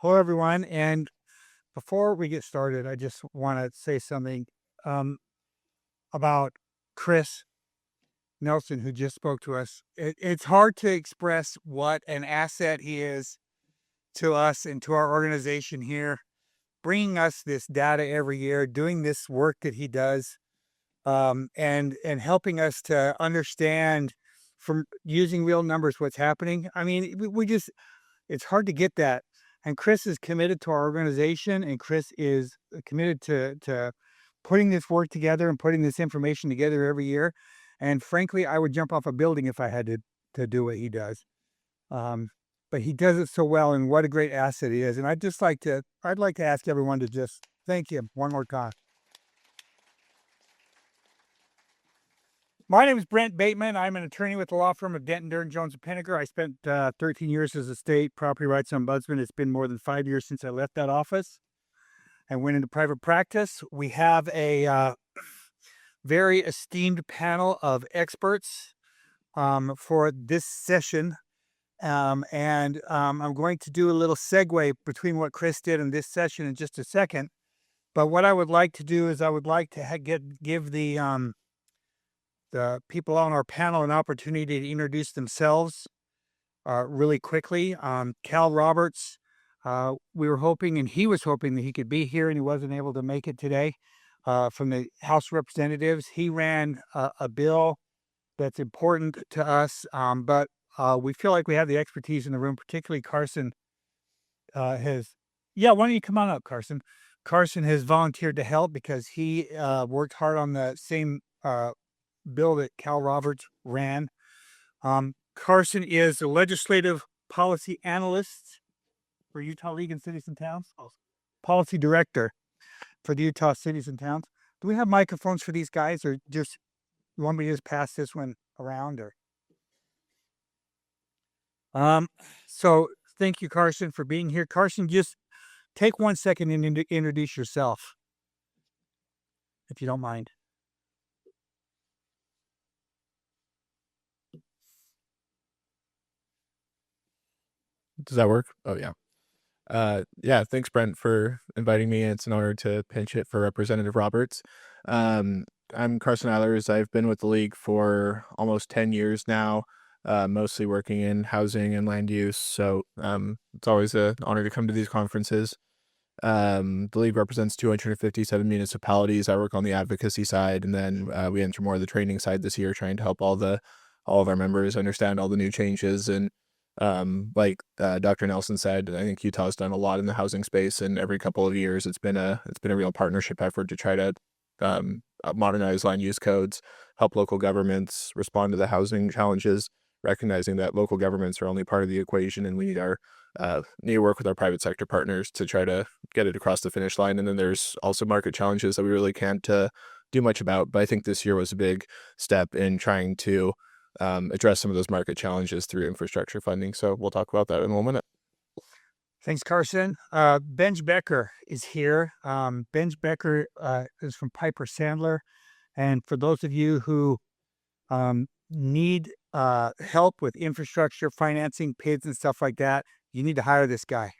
Hello, everyone. And before we get started, I just want to say something um, about Chris Nelson, who just spoke to us. It's hard to express what an asset he is to us and to our organization here, bringing us this data every year, doing this work that he does, and helping us to understand from using real numbers what's happening. I mean, we just it's hard to get that. And Chris is committed to our organization, and Chris is committed to putting this work together and putting this information together every year. And frankly, I would jump off a building if I had to do what he does. Um, but he does it so well, and what a great asset he is. And I'd like to ask everyone to just thank him one more time. My name is Brent Bateman. I'm an attorney with the law firm of Denton, Durden, Jones, and Pinnaker. I spent 13 years as a state property rights ombudsman. It's been more than 5 years since I left that office and went into private practice. We have a very esteemed panel of experts for this session. I'm going to do a little segue between what Chris did and this session in just a second. But what I would like to do is I would like to give the people on our panel an opportunity to introduce themselves really quickly. Cal Roberts, we were hoping, and he was hoping that he could be here, and he wasn't able to make it today. From the House of Representatives, he ran a bill that's important to us, but we feel like we have the expertise in the room, particularly Carson has. Yeah, why don't you come on up, Carson? Carson has volunteered to help because he worked hard on the same bill that Cal Roberts ran. Carson is a legislative policy analyst for Utah League and Cities and Towns, policy director for the Utah Cities and Towns. Do we have microphones for these guys, or just you want me to just pass this one around? Or so thank you, Carson, for being here. Carson, just take 1 second and introduce yourself, if you don't mind. Does that work? Oh, yeah. Yeah, thanks, Brent, for inviting me. It's an honor to pinch hit for Representative Roberts. I'm Carson Eilers. I've been with the league for almost 10 years now, mostly working in housing and land use. So it's always an honor to come to these conferences. The league represents 257 municipalities. I work on the advocacy side, and then we enter more of the training side this year, trying to help all of our members understand all the new changes. And like Dr. Nelson said, I think Utah's done a lot in the housing space, and every couple of years it's been a real partnership effort to try to modernize land use codes, help local governments respond to the housing challenges, recognizing that local governments are only part of the equation, and we need to work with our private sector partners to try to get it across the finish line. And then there's also market challenges that we really can't do much about. But I think this year was a big step in trying to address some of those market challenges through infrastructure funding. So we'll talk about that in a moment. Thanks, Carson. Benj Becker is here. Benj Becker is from Piper Sandler. And for those of you who need help with infrastructure, financing, PIDs, and stuff like that, you need to hire this guy.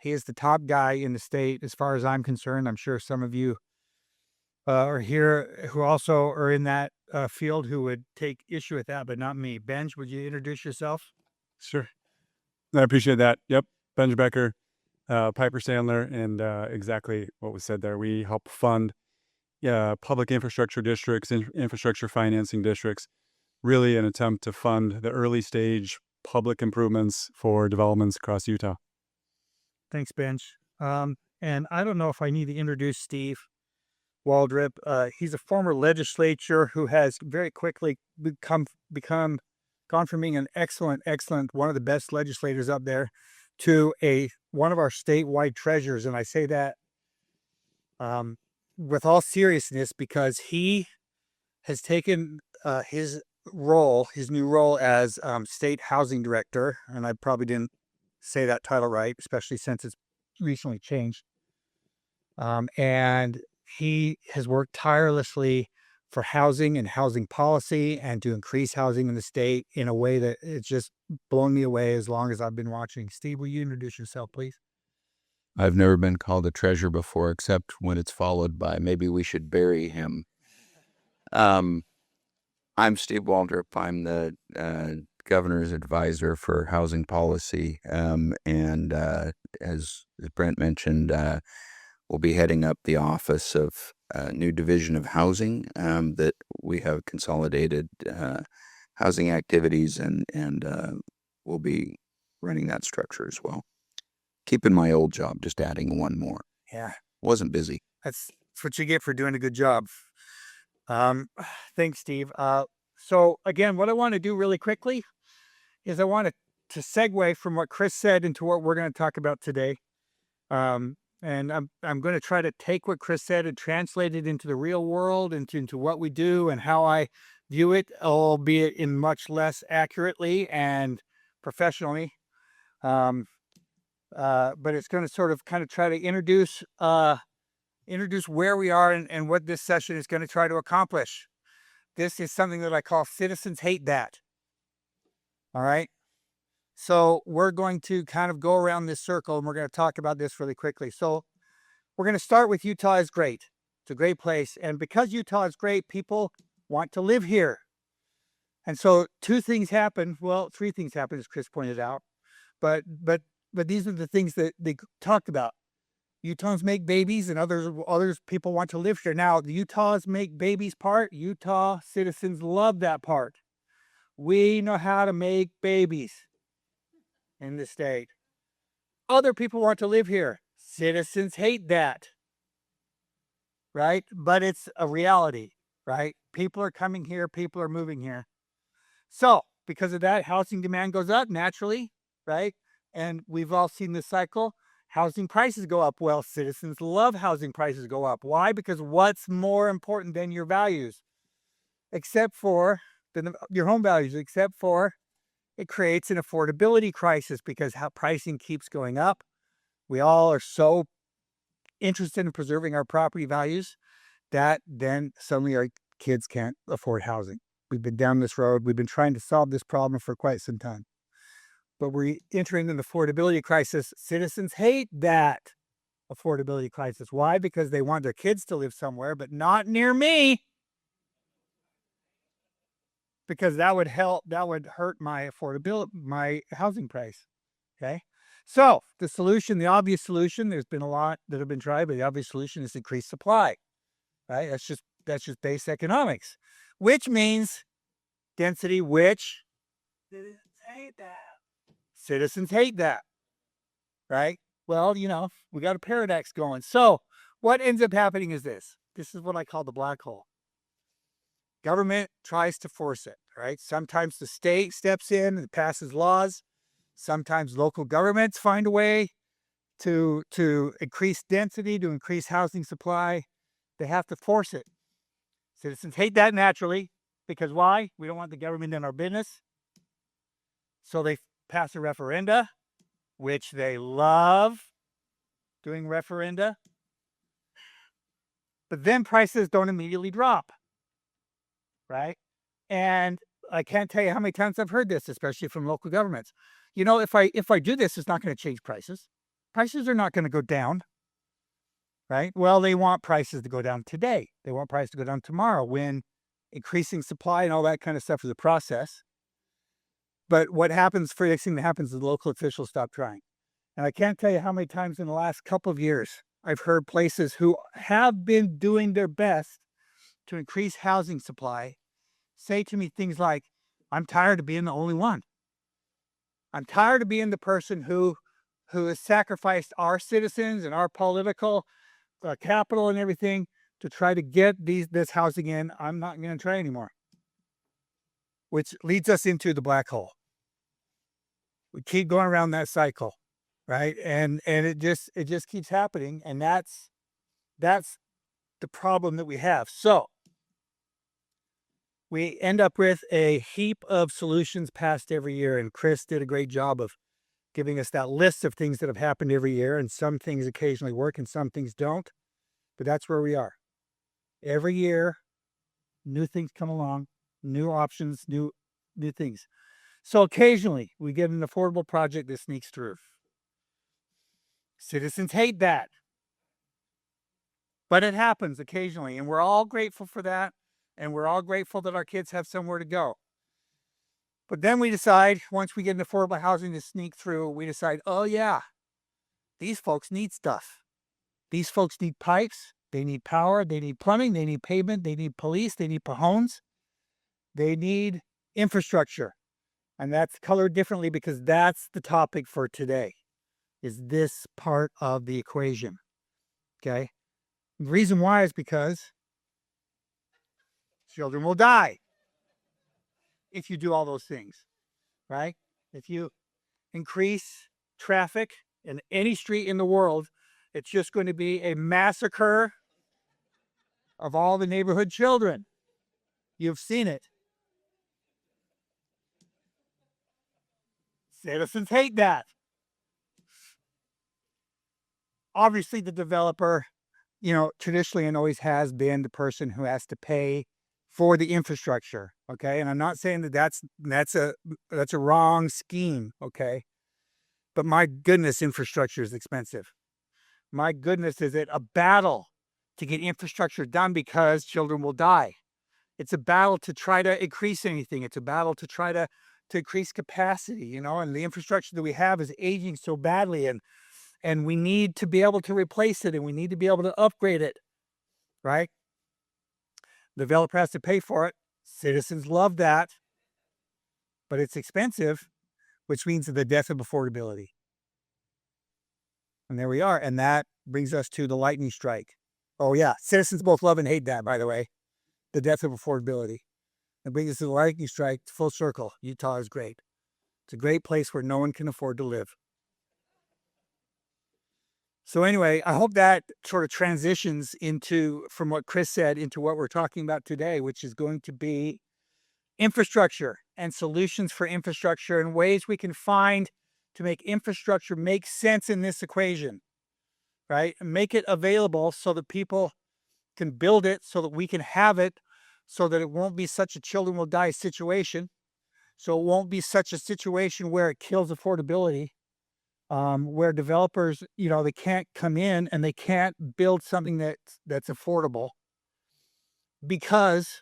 He is the top guy in the state as far as I'm concerned. I'm sure some of you are here who also are in that field who would take issue with that, but not me. Benj, would you introduce yourself? Sure. I appreciate that. Yep. Benj Becker, Piper Sandler, and exactly what was said there. We help fund public infrastructure districts, infrastructure financing districts, really an attempt to fund the early stage public improvements for developments across Utah. Thanks, Benj. And I don't know if I need to introduce Steve Waldrip. He's a former legislator who has very quickly gone from being an excellent, one of the best legislators up there to one of our statewide treasures. And I say that with all seriousness because he has taken his new role as state housing director, and I probably didn't say that title right, especially since it's recently changed. And he has worked tirelessly for housing and housing policy and to increase housing in the state in a way that it's just blown me away as long as I've been watching. Steve, will you introduce yourself, please? I've never been called a treasure before, except when it's followed by maybe we should bury him. I'm Steve Waldrop. I'm the governor's advisor for housing policy. And as Brent mentioned, we'll be heading up the office of new division of housing that we have consolidated housing activities, and we'll be running that structure as well. Keeping my old job, just adding one more. Yeah. Wasn't busy. That's what you get for doing a good job. Thanks, Steve. So again, what I want to do really quickly is I want to segue from what Chris said into what we're going to talk about today. And I'm going to try to take what Chris said and translate it into the real world, into what we do and how I view it, albeit in much less accurately and professionally. But it's going to sort of kind of try to introduce where we are and what this session is going to try to accomplish. This is something that I call Citizens Hate That. All right. So we're going to kind of go around this circle and we're going to talk about this really quickly. So we're going to start with Utah is great. It's a great place. And because Utah is great, people want to live here. And so two things happen. Well, three things happen, as Chris pointed out. But these are the things that they talked about. Utahns make babies and others people want to live here. Now, the Utahs make babies part, Utah citizens love that part. We know how to make babies in the state. Other people want to live here. Citizens hate that. Right? But it's a reality, right? People are coming here, people are moving here. So, because of that, housing demand goes up naturally, right? And we've all seen this cycle. Housing prices go up. Well, citizens love housing prices go up. Why? Because what's more important than your values? Except for your home values, except for it creates an affordability crisis because how pricing keeps going up. We all are so interested in preserving our property values that then suddenly our kids can't afford housing. We've been down this road. We've been trying to solve this problem for quite some time. But we're entering an affordability crisis. Citizens hate that affordability crisis. Why? Because they want their kids to live somewhere, but not near me. Because that would hurt my affordability, my housing price. Okay. So the solution, the obvious solution, there's been a lot that have been tried, but the obvious solution is increased supply. Right? That's just base economics, which means density, which citizens hate that. Citizens hate that, right? Well, we got a paradox going. So what ends up happening is this. This is what I call the black hole. Government tries to force it, right? Sometimes the state steps in and passes laws. Sometimes local governments find a way to increase density, to increase housing supply. They have to force it. Citizens hate that naturally because why? We don't want the government in our business. So they pass a referenda, which they love doing referenda. But then prices don't immediately drop, right? And I can't tell you how many times I've heard this, especially from local governments. If I do this, it's not going to change prices. Prices are not going to go down, right? Well, they want prices to go down today. They want prices to go down tomorrow when increasing supply and all that kind of stuff is a process. But what happens, first thing that happens is local officials stop trying. And I can't tell you how many times in the last couple of years I've heard places who have been doing their best to increase housing supply say to me things like, I'm tired of being the only one. I'm tired of being the person who has sacrificed our citizens and our political capital and everything to try to get this housing in. I'm not going to try anymore. Which leads us into the black hole. We keep going around that cycle, right? And it just keeps happening, and that's the problem that we have. So we end up with a heap of solutions passed every year, and Chris did a great job of giving us that list of things that have happened every year, and some things occasionally work and some things don't, but that's where we are. Every year, new things come along, new options, new things. So occasionally we get an affordable project that sneaks through. Citizens hate that. But it happens occasionally, and we're all grateful for that, and we're all grateful that our kids have somewhere to go. But then we decide, once we get an affordable housing to sneak through, we decide, oh yeah, these folks need stuff. These folks need pipes, they need power, they need plumbing, they need pavement, they need police, they need pajones, they need infrastructure. And that's colored differently because that's the topic for today, is this part of the equation, okay? The reason why is because children will die if you do all those things, right? If you increase traffic in any street in the world, it's just going to be a massacre of all the neighborhood children. You've seen it. Citizens hate that. Obviously, the developer, traditionally and always has been the person who has to pay for the infrastructure. Okay, and I'm not saying that that's a wrong scheme. Okay, but my goodness, infrastructure is expensive. My goodness, is it a battle to get infrastructure done because children will die. It's a battle to try to increase anything. It's a battle to try to increase capacity, and the infrastructure that we have is aging so badly, and we need to be able to replace it, and we need to be able to upgrade it, right? The developer has to pay for it. Citizens love that, but it's expensive, which means the death of affordability. And there we are. And that brings us to the lightning strike. Oh yeah, citizens both love and hate that, by the way, the death of affordability. It brings us to the lightning strike, full circle. Utah is great. It's a great place where no one can afford to live. So anyway, I hope that sort of transitions from what Chris said, into what we're talking about today, which is going to be infrastructure and solutions for infrastructure and ways we can find to make infrastructure make sense in this equation, right? And make it available so that people can build it, so that we can have it, so that it won't be such a children will die situation. So it won't be such a situation where it kills affordability, where developers, they can't come in and they can't build something that's affordable because,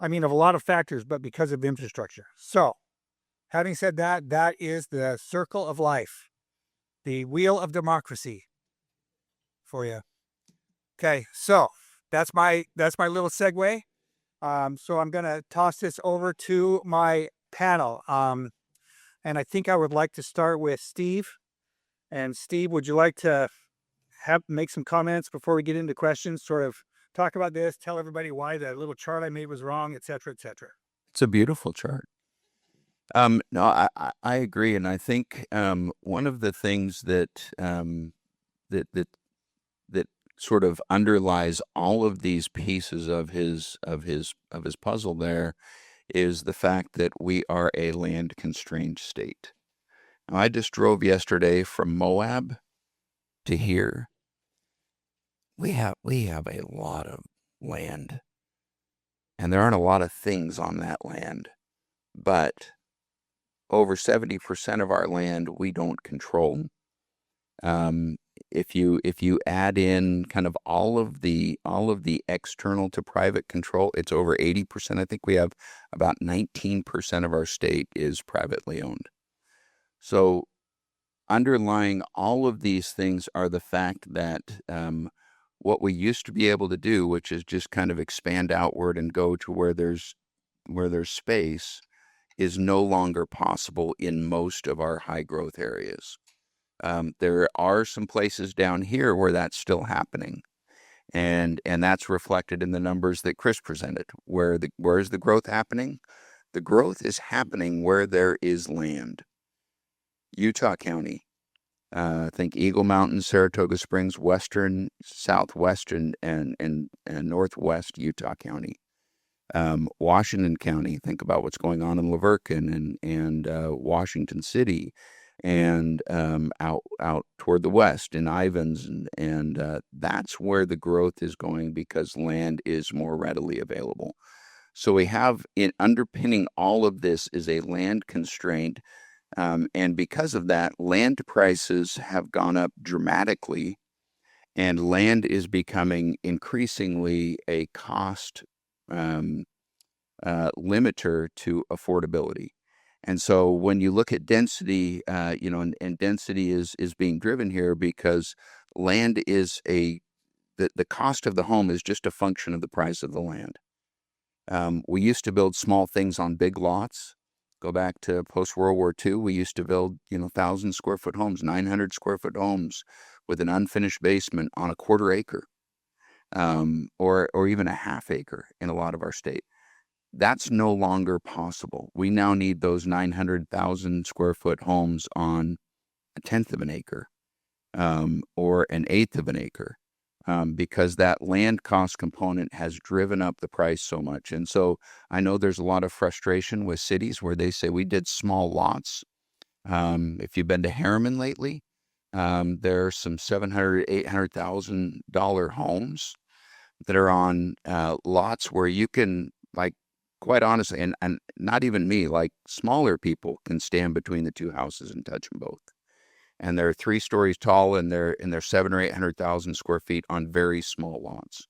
of a lot of factors, but because of infrastructure. So, having said that, that is the circle of life, the wheel of democracy for you. Okay, so that's my little segue. So I'm going to toss this over to my panel. And I think I would like to start with Steve. And Steve, would you like to make some comments before we get into questions? Sort of talk about this, tell everybody why the little chart I made was wrong, et cetera, et cetera. It's a beautiful chart. No, I agree, and I think one of the things that that sort of underlies all of these pieces of his puzzle there is the fact that we are a land constrained state. Now, I just drove yesterday from Moab to here. We have a lot of land, and there aren't a lot of things on that land, but over 70% of our land we don't control. If you add in kind of all of the external to private control, it's over 80%. I think we have about 19% of our state is privately owned. So underlying all of these things are the fact that what we used to be able to do, which is just kind of expand outward and go to where there's space, is no longer possible in most of our high growth areas. There are some places down here where that's still happening, and that's reflected in the numbers that Chris presented. Where is the growth happening? The growth is happening where there is land. Utah County, I think Eagle Mountain, Saratoga Springs, western, southwestern, and northwest Utah County. Washington County, think about what's going on in La Verkin and Washington City, and out toward the west in Ivins, and that's where the growth is going because land is more readily available. So we have, in underpinning all of this, is a land constraint And because of that, land prices have gone up dramatically, and land is becoming increasingly a cost limiter to affordability. And so when you look at density, and density is being driven here because land is the cost of the home is just a function of the price of the land. We used to build small things on big lots. Go back to post-World War II, we used to build, 1,000 square foot homes, 900 square foot homes with an unfinished basement on a quarter acre, or even a half acre in a lot of our state. That's no longer possible. We now need those 900,000 square foot homes on a tenth of an acre, or an eighth of an acre, because that land cost component has driven up the price so much. And so I know there's a lot of frustration with cities where they say we did small lots. If you've been to Harriman lately, there are some $700,000, $800,000 homes that are on lots where you can, like, quite honestly, and not even me, like smaller people can stand between the two houses and touch them both. And they're 3 stories tall, and they're 700,000 or 800,000 square feet on very small lots.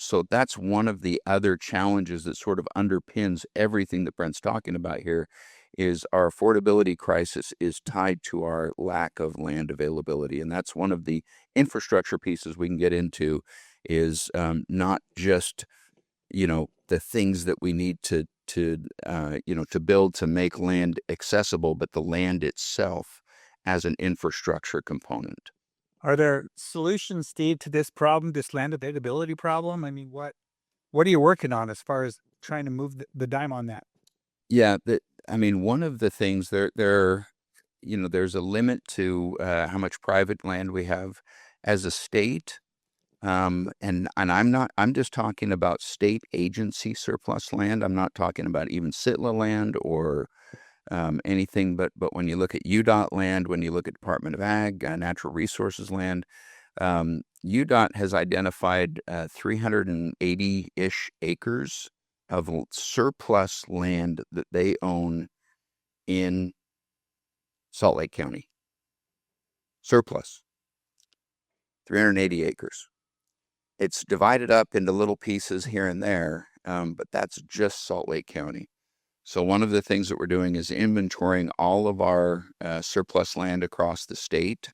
So that's one of the other challenges that sort of underpins everything that Brent's talking about here. Is our affordability crisis is tied to our lack of land availability, and that's one of the infrastructure pieces we can get into. Is not just the things that we need to build to make land accessible, but the land itself as an infrastructure component. Are there solutions, Steve, to this problem, this land availability problem? I mean, what are you working on as far as trying to move the dime on that? Yeah, one of the things there's a limit to how much private land we have as a state. And I'm just talking about state agency surplus land. I'm not talking about even SITLA land or anything, but when you look at UDOT land, when you look at Department of Ag, Natural Resources land, UDOT has identified 380-ish acres of surplus land that they own in Salt Lake County. Surplus. 380 acres. It's divided up into little pieces here and there, but that's just Salt Lake County. So one of the things that we're doing is inventorying all of our surplus land across the state.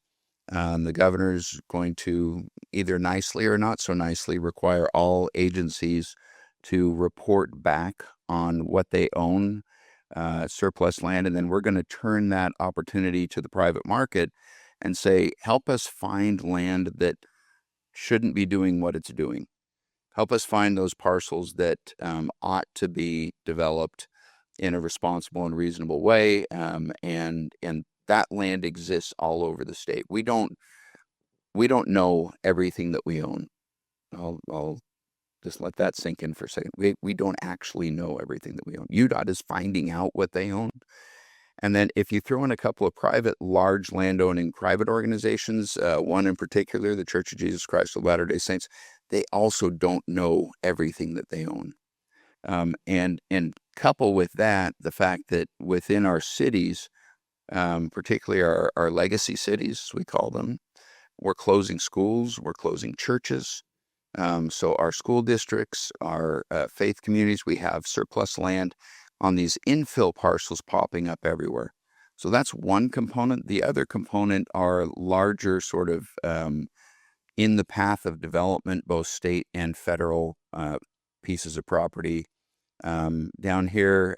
The governor's going to either nicely or not so nicely require all agencies to report back on what they own, surplus land, and then we're going to turn that opportunity to the private market and say, help us find land that shouldn't be doing what it's doing. Help us find those parcels that ought to be developed in a responsible and reasonable way, and that land exists all over the state. We don't know everything that we own. I'll just let that sink in for a second. We don't actually know everything that we own. UDOT is finding out what they own. And then if you throw in a couple of private, large landowning private organizations, one in particular, the Church of Jesus Christ of Latter-day Saints, they also don't know everything that they own. And couple with that, the fact that within our cities, particularly our legacy cities, we call them, we're closing schools, we're closing churches. So our school districts, our faith communities, we have surplus land on these infill parcels popping up everywhere. So that's one component. The other component are larger sort of in the path of development, both state and federal pieces of property. Down here,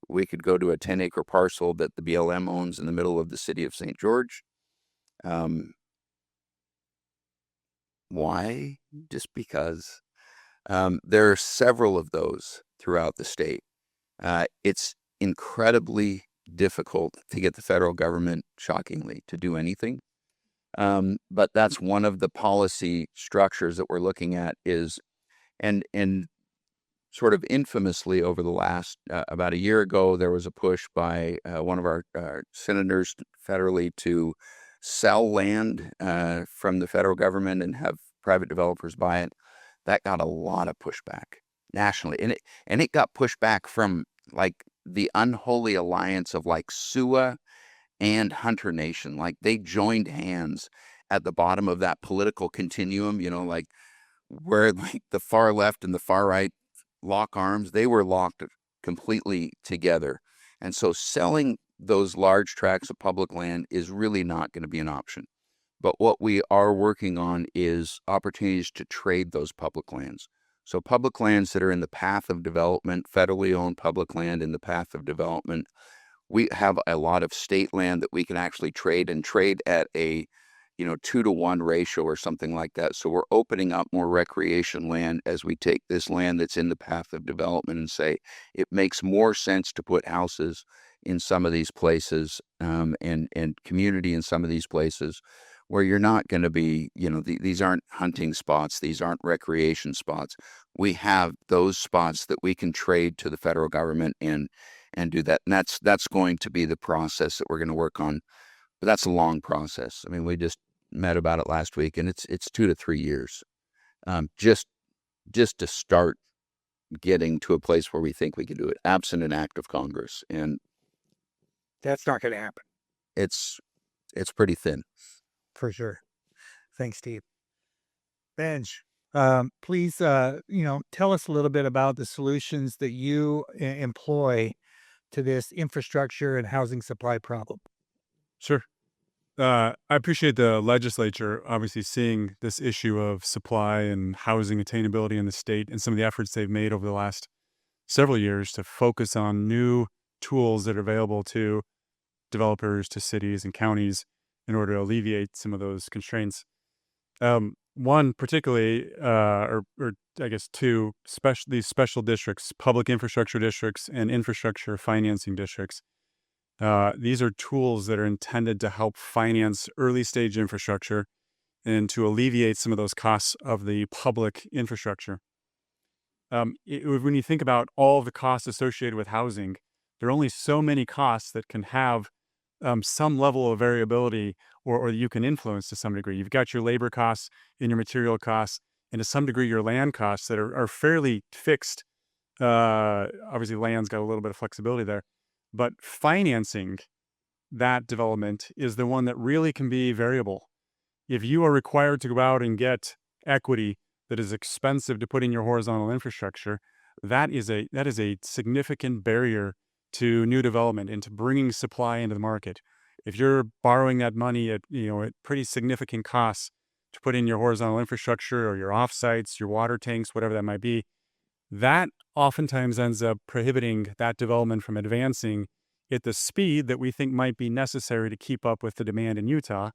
we could go to a 10-acre parcel that the BLM owns in the middle of the city of St. George. Why? Just because. There are several of those throughout the state. It's incredibly difficult to get the federal government, shockingly, to do anything. But that's one of the policy structures that we're looking at is, and sort of infamously over the last, about a year ago, there was a push by one of our senators federally to sell land from the federal government and have private developers buy it. That got a lot of pushback nationally, and it got pushback from like the unholy alliance of like SUA and Hunter Nation. Like they joined hands at the bottom of that political continuum, like where like the far left and the far right lock arms, they were locked completely together. And so selling those large tracts of public land is really not going to be an option. But what we are working on is opportunities to trade those public lands. So public lands that are in the path of development, federally owned public land in the path of development, we have a lot of state land that we can actually trade at a 2-to-1 ratio or something like that. So we're opening up more recreation land as we take this land that's in the path of development and say it makes more sense to put houses in some of these places, and community in some of these places where you're not going to be, these aren't hunting spots, these aren't recreation spots. We have those spots that we can trade to the federal government and do that. And that's going to be the process that we're going to work on. But that's a long process. I mean, we just met about it last week, and it's 2 to 3 years, just to start getting to a place where we think we can do it, absent an act of Congress. And That's not going to happen. it's pretty thin. For sure. Thanks, Steve. Benj, please, tell us a little bit about the solutions that you employ to this infrastructure and housing supply problem. Sure. I appreciate the legislature obviously seeing this issue of supply and housing attainability in the state and some of the efforts they've made over the last several years to focus on new tools that are available to developers, to cities and counties in order to alleviate some of those constraints. One particularly, or I guess two, these special districts, public infrastructure districts and infrastructure financing districts. These are tools that are intended to help finance early stage infrastructure and to alleviate some of those costs of the public infrastructure. When you think about all the costs associated with housing, there are only so many costs that can have some level of variability or you can influence to some degree. You've got your labor costs and your material costs, and to some degree your land costs that are fairly fixed. Obviously, land's got a little bit of flexibility there. But financing that development is the one that really can be variable. If you are required to go out and get equity that is expensive to put in your horizontal infrastructure, that is a significant barrier to new development and to bringing supply into the market. If you're borrowing that money at pretty significant costs to put in your horizontal infrastructure or your offsites, your water tanks, whatever that might be, that oftentimes ends up prohibiting that development from advancing at the speed that we think might be necessary to keep up with the demand in Utah,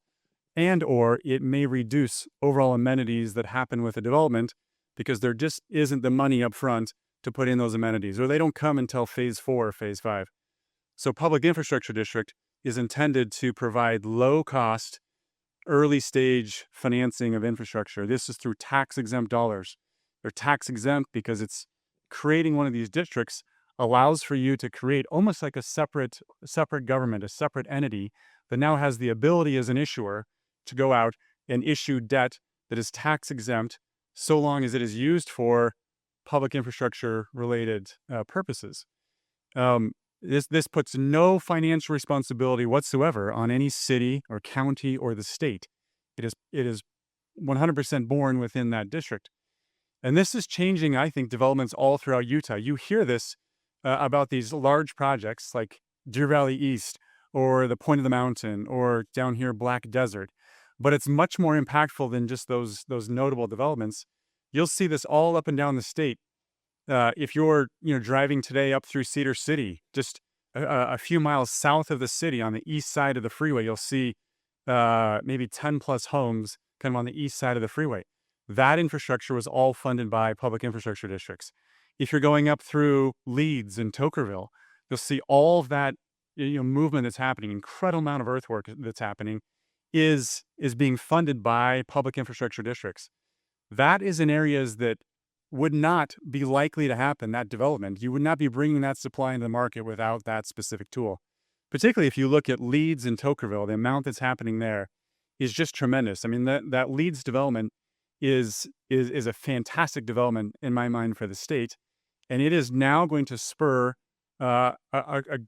and or it may reduce overall amenities that happen with the development because there just isn't the money up front to put in those amenities, or they don't come until phase 4 or phase 5. So public infrastructure district is intended to provide low cost, early stage financing of infrastructure. This is through tax exempt dollars. They're tax exempt because it's creating one of these districts allows for you to create almost like a separate government, a separate entity that now has the ability as an issuer to go out and issue debt that is tax exempt so long as it is used for public infrastructure related purposes. This puts no financial responsibility whatsoever on any city or county or the state. It is 100% born within that district. And this is changing, I think, developments all throughout Utah. You hear this about these large projects like Deer Valley East or the Point of the Mountain or down here Black Desert, but it's much more impactful than just those notable developments. You'll see this all up and down the state. If you're driving today up through Cedar City, just a few miles south of the city on the east side of the freeway, you'll see maybe 10 plus homes kind of on the east side of the freeway. That infrastructure was all funded by public infrastructure districts. If you're going up through Leeds and Tokerville, you'll see all of that movement that's happening, incredible amount of earthwork that's happening, is being funded by public infrastructure districts. That is in areas that would not be likely to happen, that development. You would not be bringing that supply into the market without that specific tool. Particularly if you look at Leeds and Tokerville, the amount that's happening there is just tremendous. I mean, that Leeds development is a fantastic development in my mind for the state. And it is now going to spur a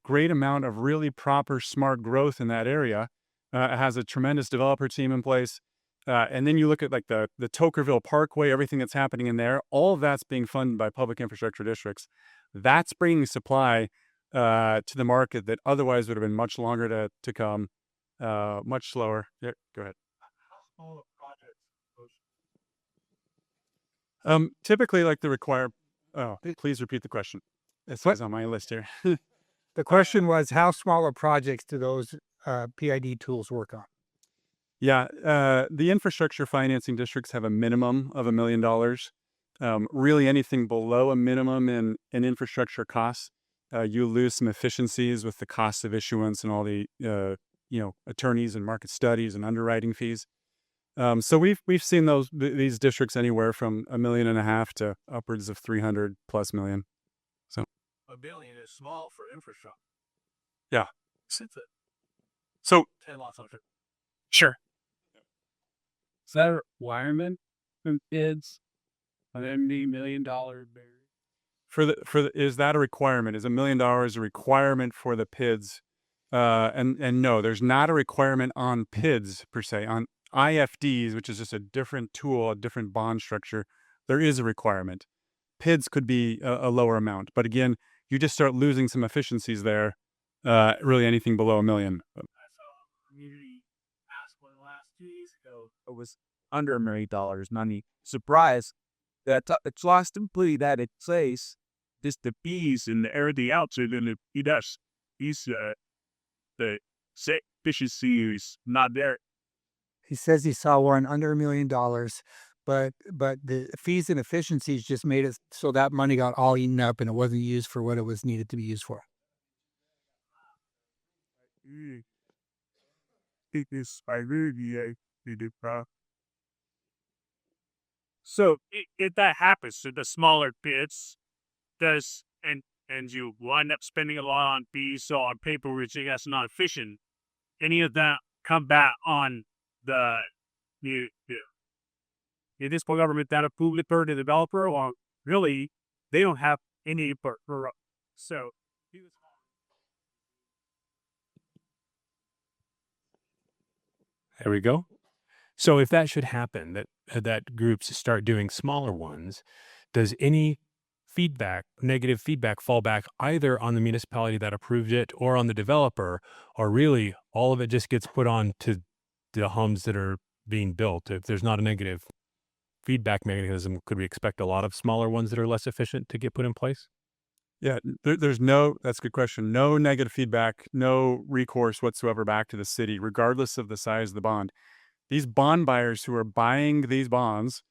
great amount of really proper, smart growth in that area. It has a tremendous developer team in place. And then you look at like the Tokerville Parkway, everything that's happening in there, all of that's being funded by public infrastructure districts. That's bringing supply to the market that otherwise would have been much longer to come, much slower. Yeah, go ahead. Typically, like the require. Oh, please repeat the question. It's on my list here. The question was, how small of projects do those PID tools work on? Yeah, the infrastructure financing districts have a minimum of $1 million. Really, anything below a minimum in infrastructure costs, you lose some efficiencies with the cost of issuance and all the attorneys and market studies and underwriting fees. So we've seen these districts anywhere from $1.5 million to upwards of 300+ million. So $1 billion is small for infrastructure. Yeah. Since it. So 10 lots of it. sure. Is that a requirement from kids? An $1 million barrier? Is that a requirement? Is $1 million a requirement for the PIDs? And no, there's not a requirement on PIDs per se. On IFDs, which is just a different tool, a different bond structure, there is a requirement. PIDs could be a lower amount, but again, you just start losing some efficiencies there. Really, anything below $1 million. I saw a community ask one last 2 years ago. It was under $1 million money. Surprise that it's lost completely that it says just the fees and everything else, and then he does. The efficiency is not there. He says he saw one under $1 million, but the fees and efficiencies just made it so that money got all eaten up and it wasn't used for what it was needed to be used for. So if that happens to the smaller bits, and you wind up spending a lot on fees or on paper which that's not efficient, any of that come back on the municipal government that approved it for the developer, or really they don't have any input for so. There we go. So if that should happen, that groups start doing smaller ones, does any negative feedback fall back either on the municipality that approved it or on the developer, or really all of it just gets put on to the homes that are being built? If there's not a negative feedback mechanism, could we expect a lot of smaller ones that are less efficient to get put in place? Yeah, that's a good question. No negative feedback, no recourse whatsoever back to the city, regardless of the size of the bond. These bond buyers who are buying these bonds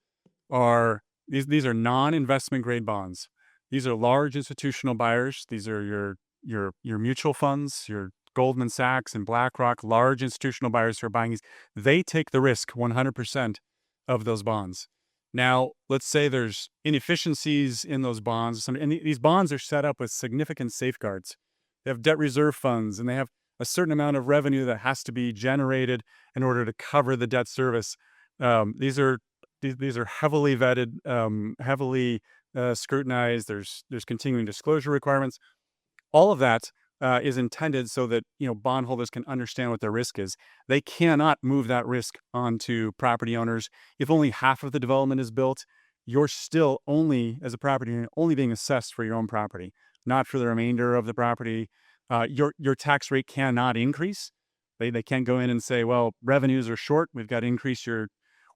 these are non-investment grade bonds. These are large institutional buyers. These are your mutual funds, your Goldman Sachs and BlackRock, large institutional buyers who are buying these. They take the risk 100% of those bonds. Now, let's say there's inefficiencies in those bonds, and these bonds are set up with significant safeguards. They have debt reserve funds, and they have a certain amount of revenue that has to be generated in order to cover the debt service. These are heavily vetted, heavily scrutinized. There's continuing disclosure requirements. All of that is intended so that bondholders can understand what their risk is. They cannot move that risk onto property owners. If only half of the development is built, you're still only, as a property owner, only being assessed for your own property, not for the remainder of the property. Your tax rate cannot increase. They can't go in and say, well, revenues are short, we've got to increase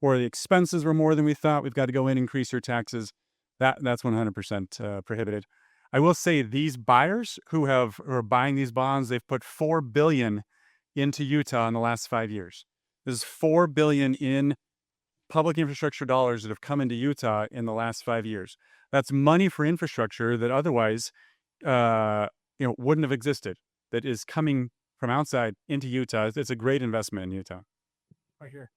or the expenses were more than we thought, we've got to go in and increase your taxes. That's 100% prohibited. I will say these buyers who are buying these bonds, they've put $4 billion into Utah in the last 5 years. This is $4 billion in public infrastructure dollars that have come into Utah in the last 5 years. That's money for infrastructure that otherwise, wouldn't have existed. That is coming from outside into Utah. It's a great investment in Utah. Right here.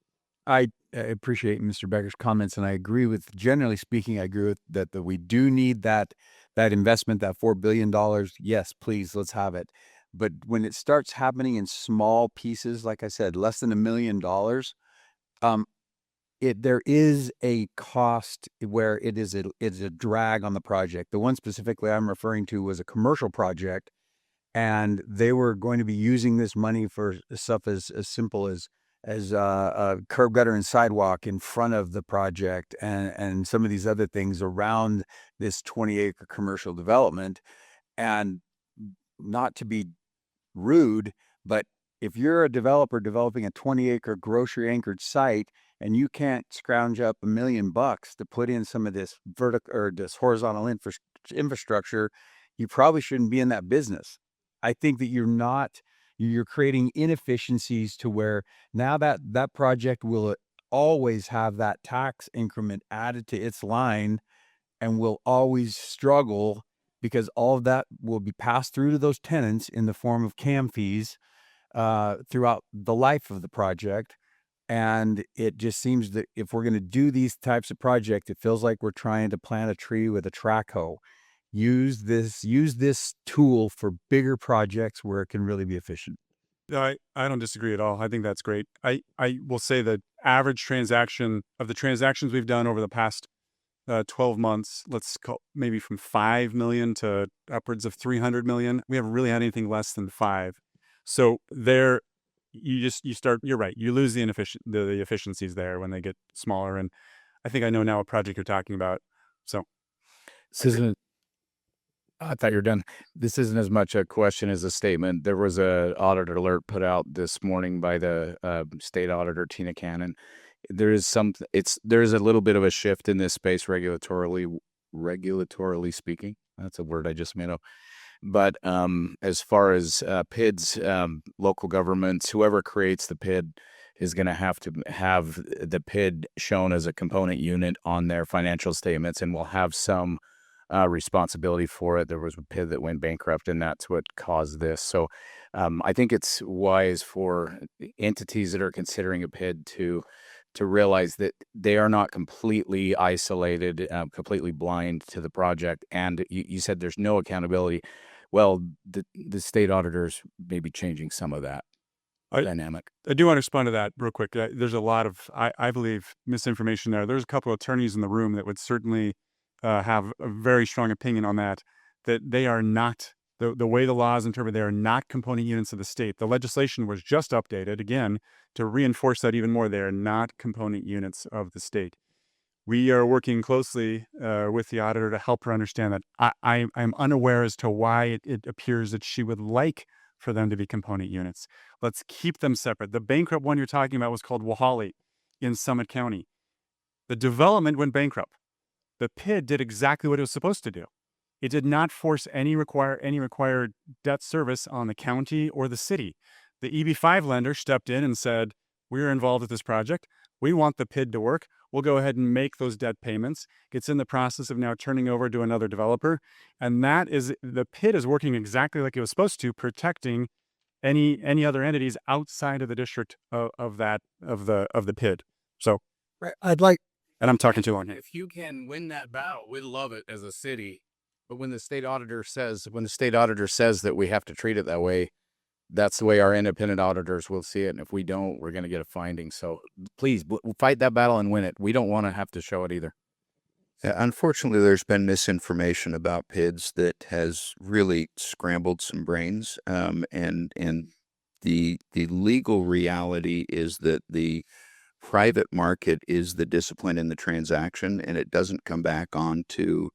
I appreciate Mr. Becker's comments, and I agree with, generally speaking, I agree with that we do need that investment, that $4 billion. Yes, please, let's have it. But when it starts happening in small pieces, like I said, less than $1 million, there is a cost where it's a drag on the project. The one specifically I'm referring to was a commercial project, and they were going to be using this money for stuff as simple as curb gutter and sidewalk in front of the project, and some of these other things around this 20-acre commercial development. And not to be rude, but if you're a developer developing a 20-acre grocery anchored site and you can't scrounge up $1 million to put in some of this vertical or this horizontal infrastructure, you probably shouldn't be in that business. I think that you're creating inefficiencies to where now that project will always have that tax increment added to its line and will always struggle, because all of that will be passed through to those tenants in the form of CAM fees throughout the life of the project. And it just seems that if we're going to do these types of projects, it feels like we're trying to plant a tree with a track hoe. Use this tool for bigger projects where it can really be efficient. I don't disagree at all. I think that's great. I will say the average transaction of the transactions we've done over the past 12 months, let's call maybe from 5 million to upwards of 300 million. We haven't really had anything less than 5. So there, you're right. You lose the efficiencies there when they get smaller. And I think I know now what project you're talking about. So This isn't. I thought you were done. This isn't as much a question as a statement. There was a audit alert put out this morning by the state auditor Tina Cannon. There is a little bit of a shift in this space regulatorily speaking. That's a word I just made up. But as far as PIDs, local governments, whoever creates the PID is going to have the PID shown as a component unit on their financial statements, and will have some responsibility for it. There was a PID that went bankrupt, and that's what caused this. So I think it's wise for entities that are considering a PID to realize that they are not completely isolated, completely blind to the project. And you said there's no accountability. Well, the state auditors may be changing some of that dynamic. I do want to respond to that real quick. There's a lot of, I believe, misinformation there. There's a couple of attorneys in the room that would certainly have a very strong opinion on that they are not, the way the law is interpreted, they are not component units of the state. The legislation was just updated, again, to reinforce that even more. They are not component units of the state. We are working closely with the auditor to help her understand that. I'm unaware as to why it appears that she would like for them to be component units. Let's keep them separate. The bankrupt one you're talking about was called Wahali in Summit County. The development went bankrupt. The PID did exactly what it was supposed to do. It did not force any required debt service on the county or the city. The EB5 lender stepped in and said, "We're involved with this project. We want the PID to work. We'll go ahead and make those debt payments." It's in the process of now turning over to another developer. And the PID is working exactly like it was supposed to, protecting any other entities outside of the district of the PID. So I'd like, and I'm talking too long here. If you can win that battle, we'd love it as a city. But when the state auditor says that we have to treat it that way, that's the way our independent auditors will see it. And if we don't, we're going to get a finding. So please fight that battle and win it. We don't want to have to show it either. Yeah, unfortunately, there's been misinformation about PIDs that has really scrambled some brains. And the legal reality is that the private market is the discipline in the transaction, and it doesn't come back on to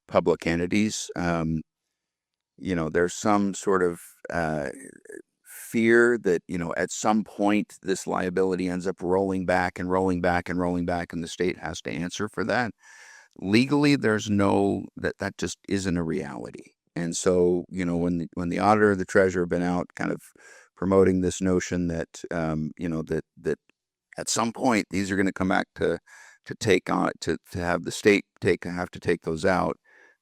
public entities. There's some sort of fear that, at some point this liability ends up rolling back and rolling back and rolling back, and the state has to answer for that. Legally, there's that just isn't a reality. And so, when the auditor, the treasurer have been out kind of promoting this notion that, that at some point these are going to come back to take on, to have the state have to take those out.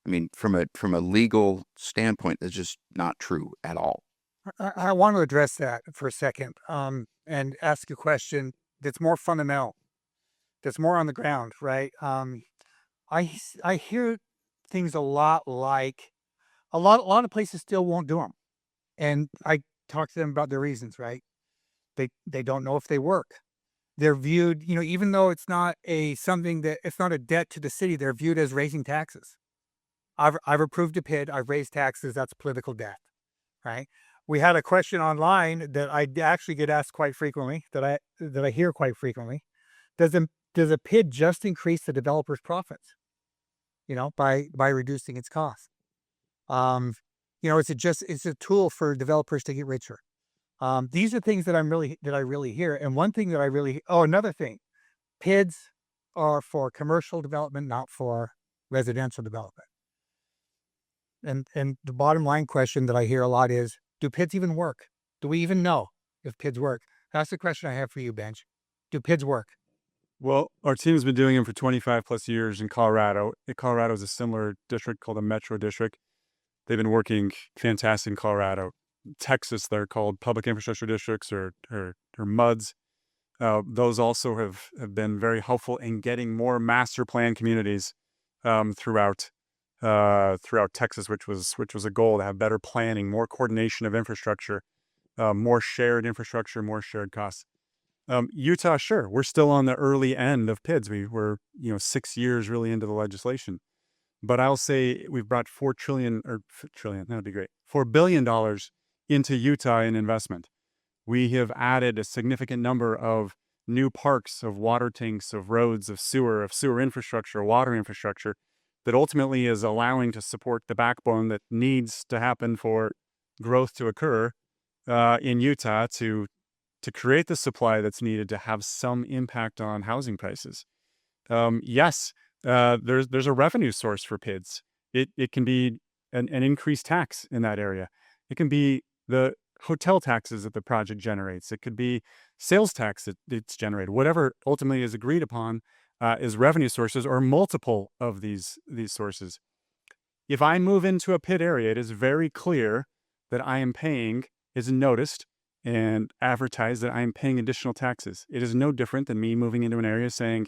I mean, from a legal standpoint, that's just not true at all. I want to address that for a second and ask a question that's more fundamental, that's more on the ground, right? I hear things a lot like a lot of places still won't do them, and I talk to them about their reasons, right? They don't know if they work. they're viewed, even though it's not it's not a debt to the city, they're viewed as raising taxes. I've approved a PID, I've raised taxes, that's political debt, right? We had a question online that I actually get asked quite frequently, that I hear quite frequently. Does a PID just increase the developer's profits? By reducing its cost. It's a tool for developers to get richer. These are things that I really hear. And one thing that another thing, PIDs are for commercial development, not for residential development. And the bottom line question that I hear a lot is, do PIDs even work? Do we even know if PIDs work? That's the question I have for you, Benj. Do PIDs work? Well, our team's been doing them for 25 plus years in Colorado. Colorado is a similar district called a metro district. They've been working fantastic in Colorado. Texas, they're called public infrastructure districts or MUDs. Those also have been very helpful in getting more master plan communities throughout Texas, which was a goal to have better planning, more coordination of infrastructure, more shared infrastructure, more shared costs. Utah, sure, we're still on the early end of PIDs. We were 6 years really into the legislation, but I'll say we've brought $4 trillion, that'd be great, $4 billion into Utah in investment. We have added a significant number of new parks, of water tanks, of roads, of sewer infrastructure, water infrastructure, that ultimately is allowing to support the backbone that needs to happen for growth to occur in Utah to create the supply that's needed to have some impact on housing prices. Yes, there's a revenue source for PIDs. It can be an increased tax in that area. It can be the hotel taxes that the project generates. It could be sales tax that it's generated. Whatever ultimately is agreed upon is revenue sources or multiple of these sources. If I move into a PID area, it is very clear that I am paying, is noticed and advertised that I am paying additional taxes. It is no different than me moving into an area saying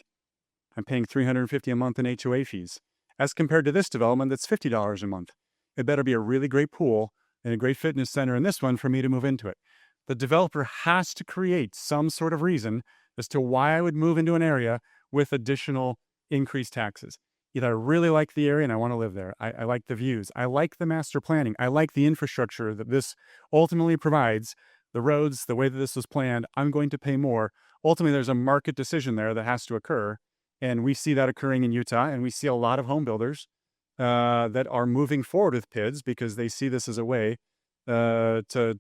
I'm paying $350 a month in HOA fees, as compared to this development that's $50 a month. It better be a really great pool and a great fitness center in this one for me to move into it. The developer has to create some sort of reason as to why I would move into an area with additional increased taxes. Either I really like the area and I want to live there. I like the views. I like the master planning. I like the infrastructure that this ultimately provides, the roads, the way that this was planned. I'm going to pay more. Ultimately, there's a market decision there that has to occur. And we see that occurring in Utah. And we see a lot of home builders that are moving forward with PIDs because they see this as a way to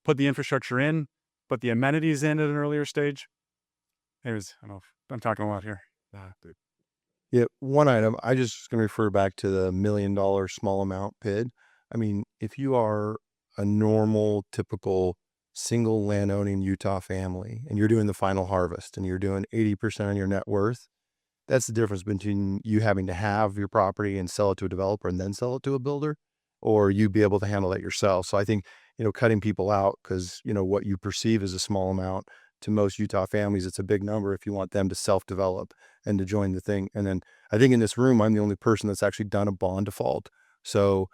put the infrastructure in, put the amenities in at an earlier stage. Anyways, I don't know if I'm talking a lot here. Yeah, one item, I just going to refer back to the $1 million small amount PID. I mean, if you are a normal, typical single land owning Utah family and you're doing the final harvest and you're doing 80% on your net worth, that's the difference between you having to have your property and sell it to a developer and then sell it to a builder, or you be able to handle that yourself. So I think, cutting people out because, what you perceive as a small amount, to most Utah families, it's a big number if you want them to self-develop and to join the thing. And then I think in this room, I'm the only person that's actually done a bond default. So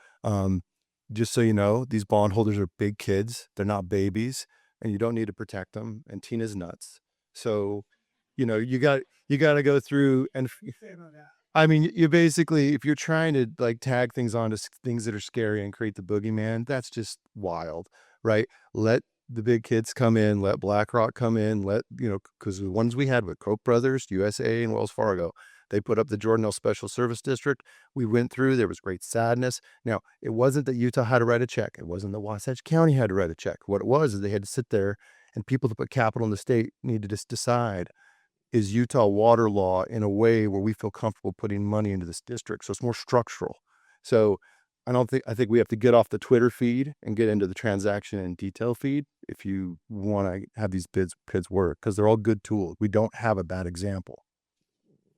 just so you know, these bondholders are big kids. They're not babies, and you don't need to protect them. And Tina's nuts. So, you got to go through and I mean, you basically, if you're trying to tag things onto things that are scary and create the boogeyman, that's just wild, right? Let the big kids come in, let BlackRock come in, because the ones we had with Koch brothers, USA, and Wells Fargo, they put up the Jordanelle Special Service District. We went through, there was great sadness. Now, it wasn't that Utah had to write a check. It wasn't that Wasatch County had to write a check. What it was is they had to sit there, and people that put capital in the state needed to decide, is Utah water law in a way where we feel comfortable putting money into this district? So it's more structural. So I think we have to get off the Twitter feed and get into the transaction and detail feed if you want to have these PIDs work, because they're all good tools. We don't have a bad example.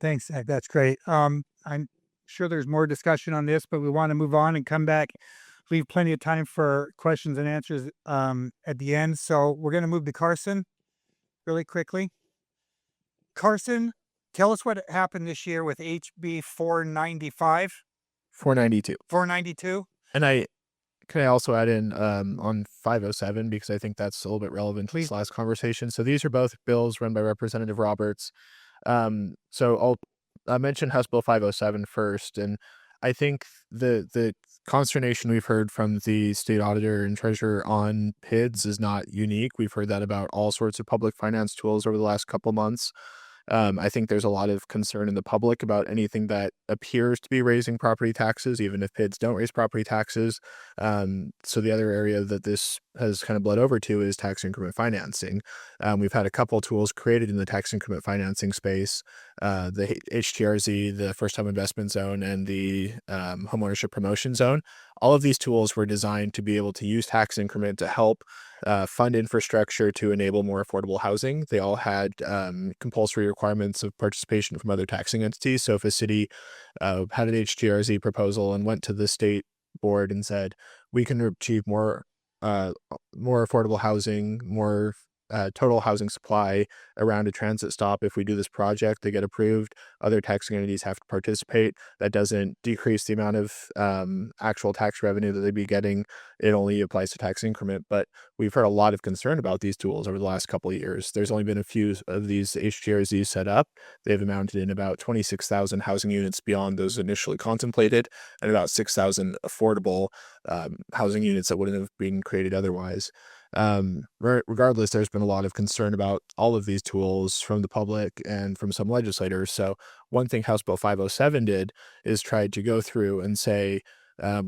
Thanks, Zach. That's great. I'm sure there's more discussion on this, but we want to move on and come back, leave plenty of time for questions and answers at the end. So we're going to move to Carson really quickly. Carson, tell us what happened this year with HB 495. 492. 492. And can I also add in on 507, because I think that's a little bit relevant to Please. this last conversation. So these are both bills run by Representative Roberts. So I'll mention House Bill 507 first, and I think the consternation we've heard from the state auditor and treasurer on PIDs is not unique. We've heard that about all sorts of public finance tools over the last couple months. I think there's a lot of concern in the public about anything that appears to be raising property taxes, even if PIDs don't raise property taxes. So the other area that this has kind of bled over to is tax increment financing. We've had a couple tools created in the tax increment financing space, the HTRZ, the First Time Investment Zone, and the Homeownership Promotion Zone. All of these tools were designed to be able to use tax increment to help fund infrastructure to enable more affordable housing. They all had compulsory requirements of participation from other taxing entities. So if a city had an HTRZ proposal and went to the state board and said, we can achieve more affordable housing, more total housing supply around a transit stop. If we do this project, they get approved. Other taxing entities have to participate. That doesn't decrease the amount of actual tax revenue that they'd be getting. It only applies to tax increment. But we've heard a lot of concern about these tools over the last couple of years. There's only been a few of these HGRZs set up. They've amounted in about 26,000 housing units beyond those initially contemplated, and about 6,000 affordable housing units that wouldn't have been created otherwise. Regardless, there's been a lot of concern about all of these tools from the public and from some legislators. So one thing House Bill 507 did is tried to go through and say,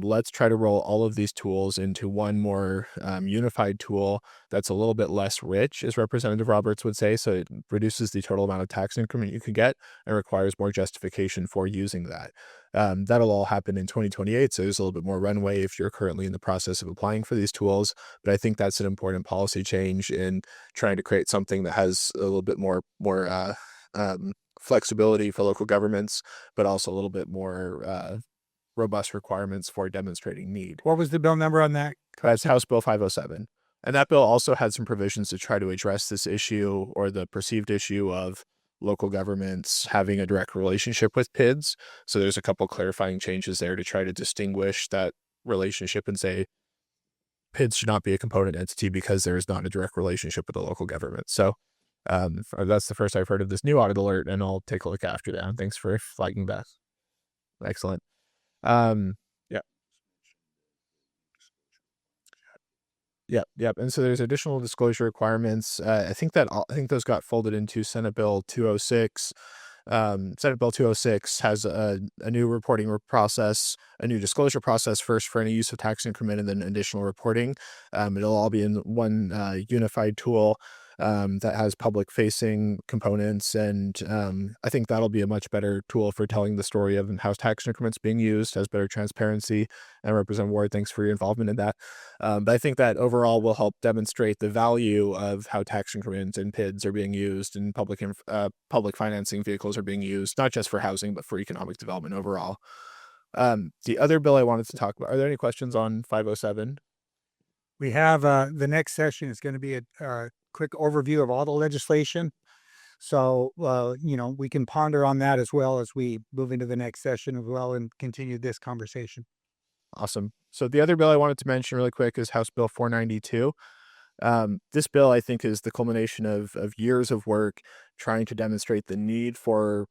let's try to roll all of these tools into one more unified tool that's a little bit less rich, as Representative Roberts would say. So it reduces the total amount of tax increment you could get and requires more justification for using that. That'll all happen in 2028. So there's a little bit more runway if you're currently in the process of applying for these tools. But I think that's an important policy change in trying to create something that has a little bit more flexibility for local governments, but also a little bit more robust requirements for demonstrating need. What was the bill number on that? That's House Bill 507. And that bill also had some provisions to try to address this issue, or the perceived issue of local governments having a direct relationship with PIDs. So there's a couple clarifying changes there to try to distinguish that relationship and say PIDs should not be a component entity because there is not a direct relationship with the local government. So that's the first I've heard of this new audit alert, and I'll take a look after that. Thanks for flagging that. Excellent. Yep. And so there's additional disclosure requirements. I think those got folded into Senate Bill 206. Senate Bill 206 has a new reporting process, a new disclosure process first for any use of tax increment, and then additional reporting. It'll all be in one unified tool that has public-facing components, and I think that'll be a much better tool for telling the story of how tax increments being used, has better transparency. And Representative Ward, thanks for your involvement in that. But I think that overall will help demonstrate the value of how tax increments and PIDs are being used, and public financing vehicles are being used, not just for housing, but for economic development overall. The other bill I wanted to talk about, are there any questions on 507? We have the next session is going to be a quick overview of all the legislation. So, we can ponder on that as well as we move into the next session as well and continue this conversation. Awesome. So the other bill I wanted to mention really quick is House Bill 492. This bill, I think, is the culmination of years of work trying to demonstrate the need for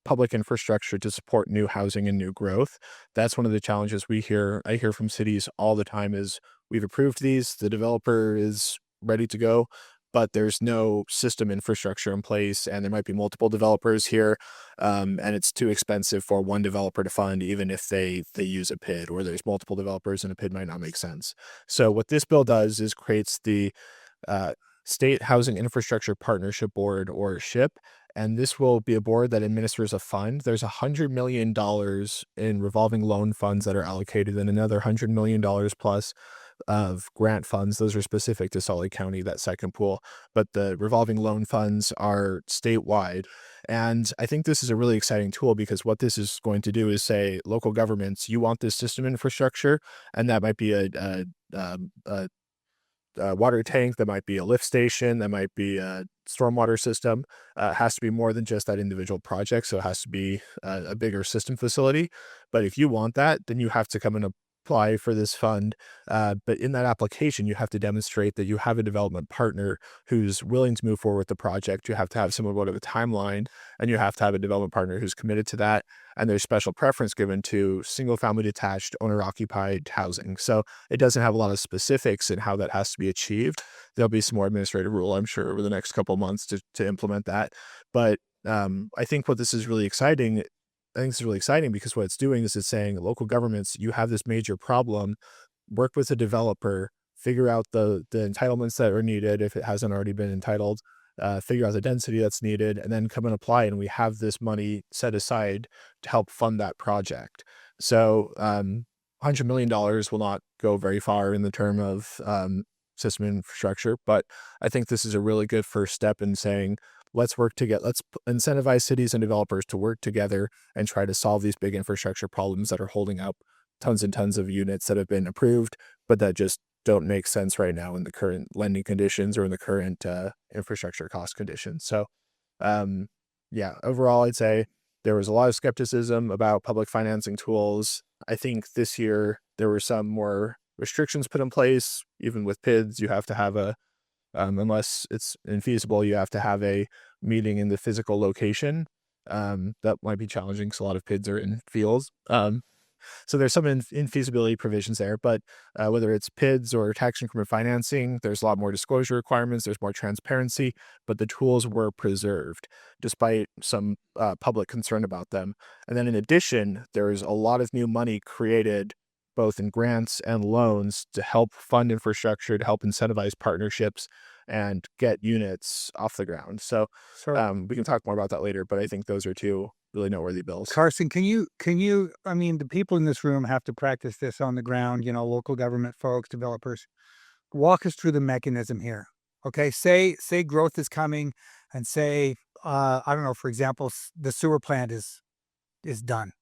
public infrastructure to support new housing and new growth. That's one of the challenges I hear from cities all the time is, we've approved these, the developer is ready to go, but there's no system infrastructure in place, and there might be multiple developers here, and it's too expensive for one developer to fund, even if they use a PID, or there's multiple developers and a PID might not make sense. So what this bill does is creates the State Housing Infrastructure Partnership Board, or SHIP, and this will be a board that administers a fund. There's $100 million in revolving loan funds that are allocated, and another $100 million plus of grant funds. Those are specific to Salt Lake County, that second pool, but the revolving loan funds are statewide. And I think this is a really exciting tool, because what this is going to do is say, local governments, you want this system infrastructure, and that might be a water tank, that might be a lift station, that might be a stormwater system. It has to be more than just that individual project, so it has to be a bigger system facility. But if you want that, then you have to come and apply for this fund. But in that application, you have to demonstrate that you have a development partner who's willing to move forward with the project. You have to have somewhat of a timeline, and you have to have a development partner who's committed to that. And there's special preference given to single family detached owner occupied housing. So it doesn't have a lot of specifics in how that has to be achieved. There'll be some more administrative rule, I'm sure, over the next couple of months to implement that. But I think what this is really exciting. I think it's really exciting because what it's doing is it's saying local governments, you have this major problem, work with a developer, figure out the entitlements that are needed if it hasn't already been entitled, figure out the density that's needed, and then come and apply. And we have this money set aside to help fund that project. So $100 million will not go very far in the term of system infrastructure, but I think this is a really good first step in saying, let's work together. Let's incentivize cities and developers to work together and try to solve these big infrastructure problems that are holding up tons and tons of units that have been approved, but that just don't make sense right now in the current lending conditions or in the current infrastructure cost conditions. So, yeah, overall, I'd say there was a lot of skepticism about public financing tools. I think this year there were some more restrictions put in place. Even with PIDs, you have to have unless it's infeasible, you have to have a meeting in the physical location. That might be challenging because a lot of PIDs are in fields. So there's some infeasibility provisions there, but whether it's PIDs or tax increment financing, there's a lot more disclosure requirements, there's more transparency, but the tools were preserved despite some public concern about them. And then in addition, there's a lot of new money created both in grants and loans to help fund infrastructure, to help incentivize partnerships and get units off the ground. So we can talk more about that later, but I think those are two really noteworthy bills. Carson, can you, I mean, the people in this room have to practice this on the ground, local government folks, developers. Walk us through the mechanism here. Okay. Say growth is coming and say, I don't know, for example, the sewer plant is done.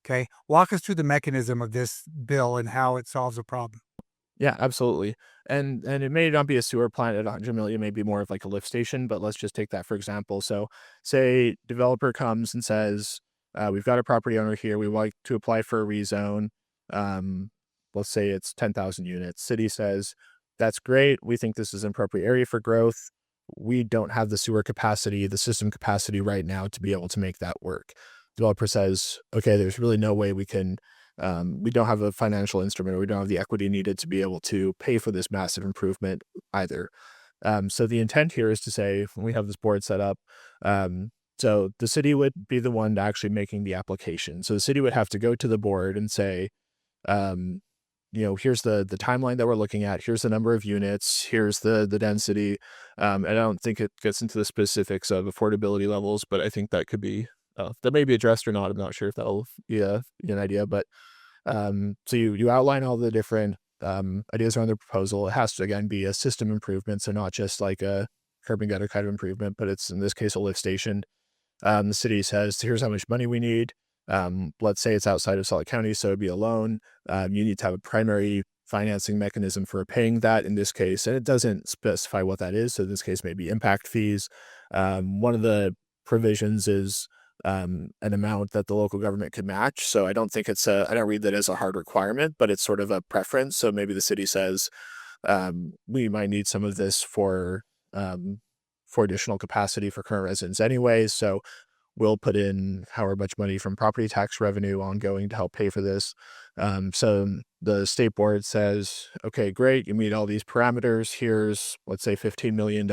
Okay. Walk us through the mechanism of this bill and how it solves a problem. Yeah, absolutely. And it may not be a sewer plant at 100 million, it may be more of like a lift station, but let's just take that for example. So say developer comes and says, we've got a property owner here, we want to apply for a rezone. Let's say it's 10,000 units. City says, that's great. We think this is an appropriate area for growth. We don't have the sewer capacity, the system capacity right now to be able to make that work. Developer says, okay, there's really no way we can, we don't have a financial instrument, or we don't have the equity needed to be able to pay for this massive improvement either. So the intent here is to say, when we have this board set up, so the city would be the one actually making the application. So the city would have to go to the board and say, here's the timeline that we're looking at. Here's the number of units. Here's the density. And I don't think it gets into the specifics of affordability levels, but I think that could be, that may be addressed or not. I'm not sure if that'll be an idea, but so you outline all the different ideas around the proposal. It has to, again, be a system improvement, so not just like a curb and gutter kind of improvement, but it's in this case a lift station. The city says, here's how much money we need. Let's say it's outside of Salt Lake County, so it'd be a loan. You need to have a primary financing mechanism for paying that in this case, and it doesn't specify what that is. So in this case, maybe impact fees. One of the provisions is an amount that the local government could match. So I don't think I don't read that as a hard requirement, but it's sort of a preference. So maybe the city says, we might need some of this for additional capacity for current residents anyways. So we'll put in however much money from property tax revenue ongoing to help pay for this. So the state board says, okay, great, you meet all these parameters. Here's, let's say, $15 million.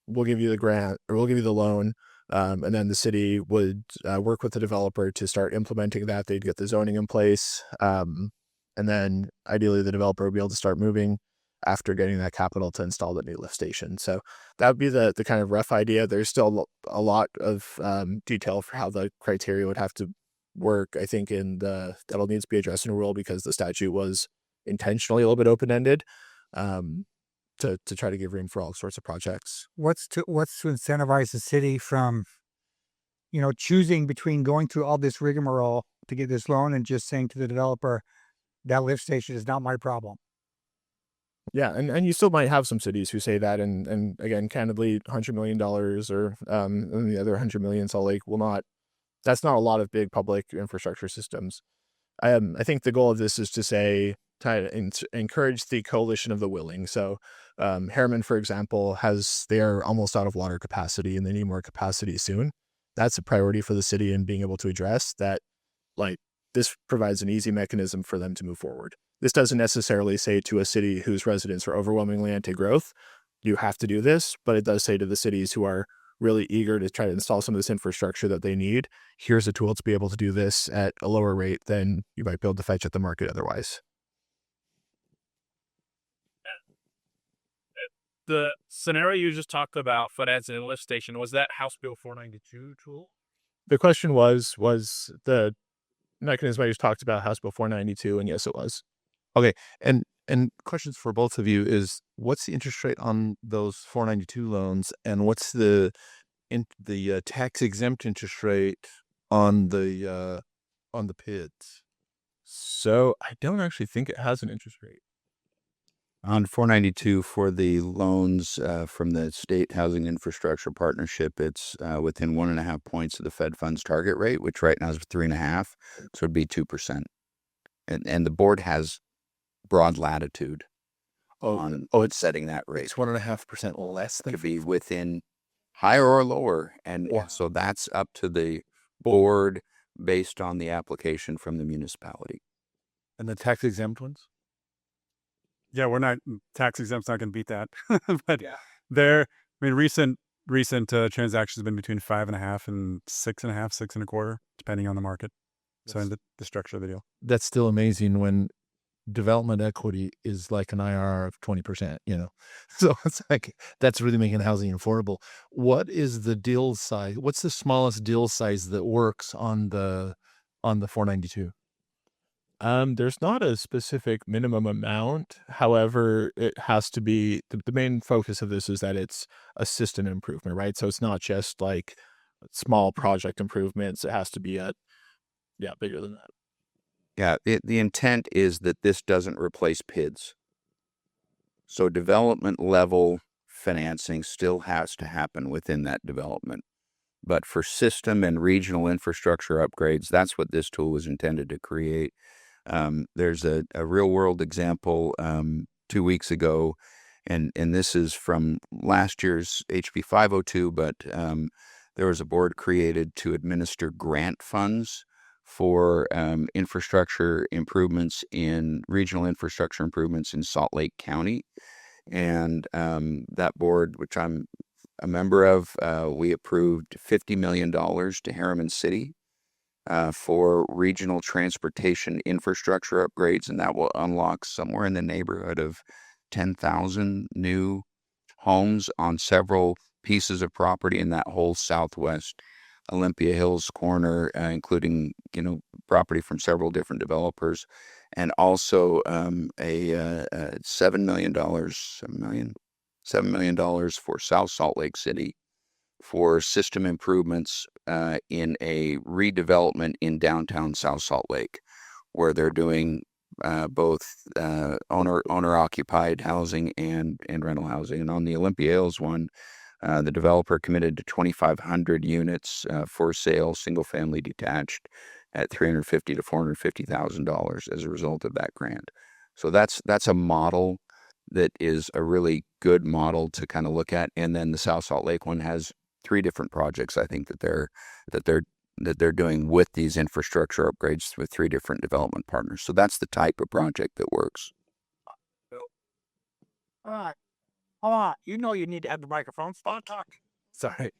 We'll give you the grant, or we'll give you the loan. And then the city would work with the developer to start implementing that. They'd get the zoning in place. And then ideally the developer would be able to start moving after getting that capital to install the new lift station. So that would be the kind of rough idea. There's still a lot of detail for how the criteria would have to work. I think that'll need to be addressed in a rule, because the statute was intentionally a little bit open-ended to try to give room for all sorts of projects. What's to incentivize the city from, choosing between going through all this rigmarole to get this loan and just saying to the developer, that lift station is not my problem? Yeah, and you still might have some cities who say that, and again, candidly, $100 million or and the other $100 million Salt Lake will not. That's not a lot of big public infrastructure systems. I think the goal of this is to say, encourage the coalition of the willing. So Harriman, for example, they're almost out of water capacity and they need more capacity soon. That's a priority for the city and being able to address that. Like, this provides an easy mechanism for them to move forward. This doesn't necessarily say to a city whose residents are overwhelmingly anti-growth, you have to do this, but it does say to the cities who are really eager to try to install some of this infrastructure that they need, here's a tool to be able to do this at a lower rate than you might be able to fetch at the market otherwise. The scenario you just talked about for as a lift station, was that House Bill 492 tool? The question was the mechanism I just talked about House Bill 492, and yes, it was. Okay, and questions for both of you is, what's the interest rate on those 492 loans, and what's the tax exempt interest rate on the PIDs? So I don't actually think it has an interest rate. On 492 for the loans from the State Housing Infrastructure Partnership, it's within 1.5 points of the Fed funds target rate, which right now is 3.5, so it'd be 2%. And the board has broad latitude on setting that rate. It's 1.5% less It than. could be within higher or lower, and so that's up to the board based on the application from the municipality. And the tax exempt ones? Yeah, we're not tax exempt's not going to beat that. But recent transactions have been between 5.5 and 6.5, 6.25, depending on the market. So in the structure of the deal. That's still amazing when development equity is like an IRR of 20%, So it's like, that's really making housing affordable. What is the deal size? What's the smallest deal size that works on the 492? There's not a specific minimum amount. However, it has to be, the main focus of this is that it's a system improvement, right? So it's not just like small project improvements. It has to be bigger than that. Yeah, the intent is that this doesn't replace PIDs. So development level financing still has to happen within that development. But for system and regional infrastructure upgrades, that's what this tool was intended to create. There's a real world example 2 weeks ago, and this is from last year's HB 502, but there was a board created to administer grant funds for infrastructure improvements regional infrastructure improvements in Salt Lake County. And that board, which I'm a member of, we approved $50 million to Harriman City for regional transportation infrastructure upgrades, and that will unlock somewhere in the neighborhood of 10,000 new homes on several pieces of property in that whole southwest Olympia Hills corner, including property from several different developers, and also $7 million for South Salt Lake City for system improvements in a redevelopment in downtown South Salt Lake, where they're doing both owner-occupied housing and rental housing. And on the Olympia Hills one, the developer committed to 2,500 units for sale, single-family detached, at $350,000 to $450,000 as a result of that grant. So that's a model that is a really good model to kind of look at. And then the South Salt Lake one has 3 different projects, I think, that they're doing with these infrastructure upgrades with 3 different development partners. So that's the type of project that works. All right. Hold on. You need to have the microphone. Stop talking. Sorry.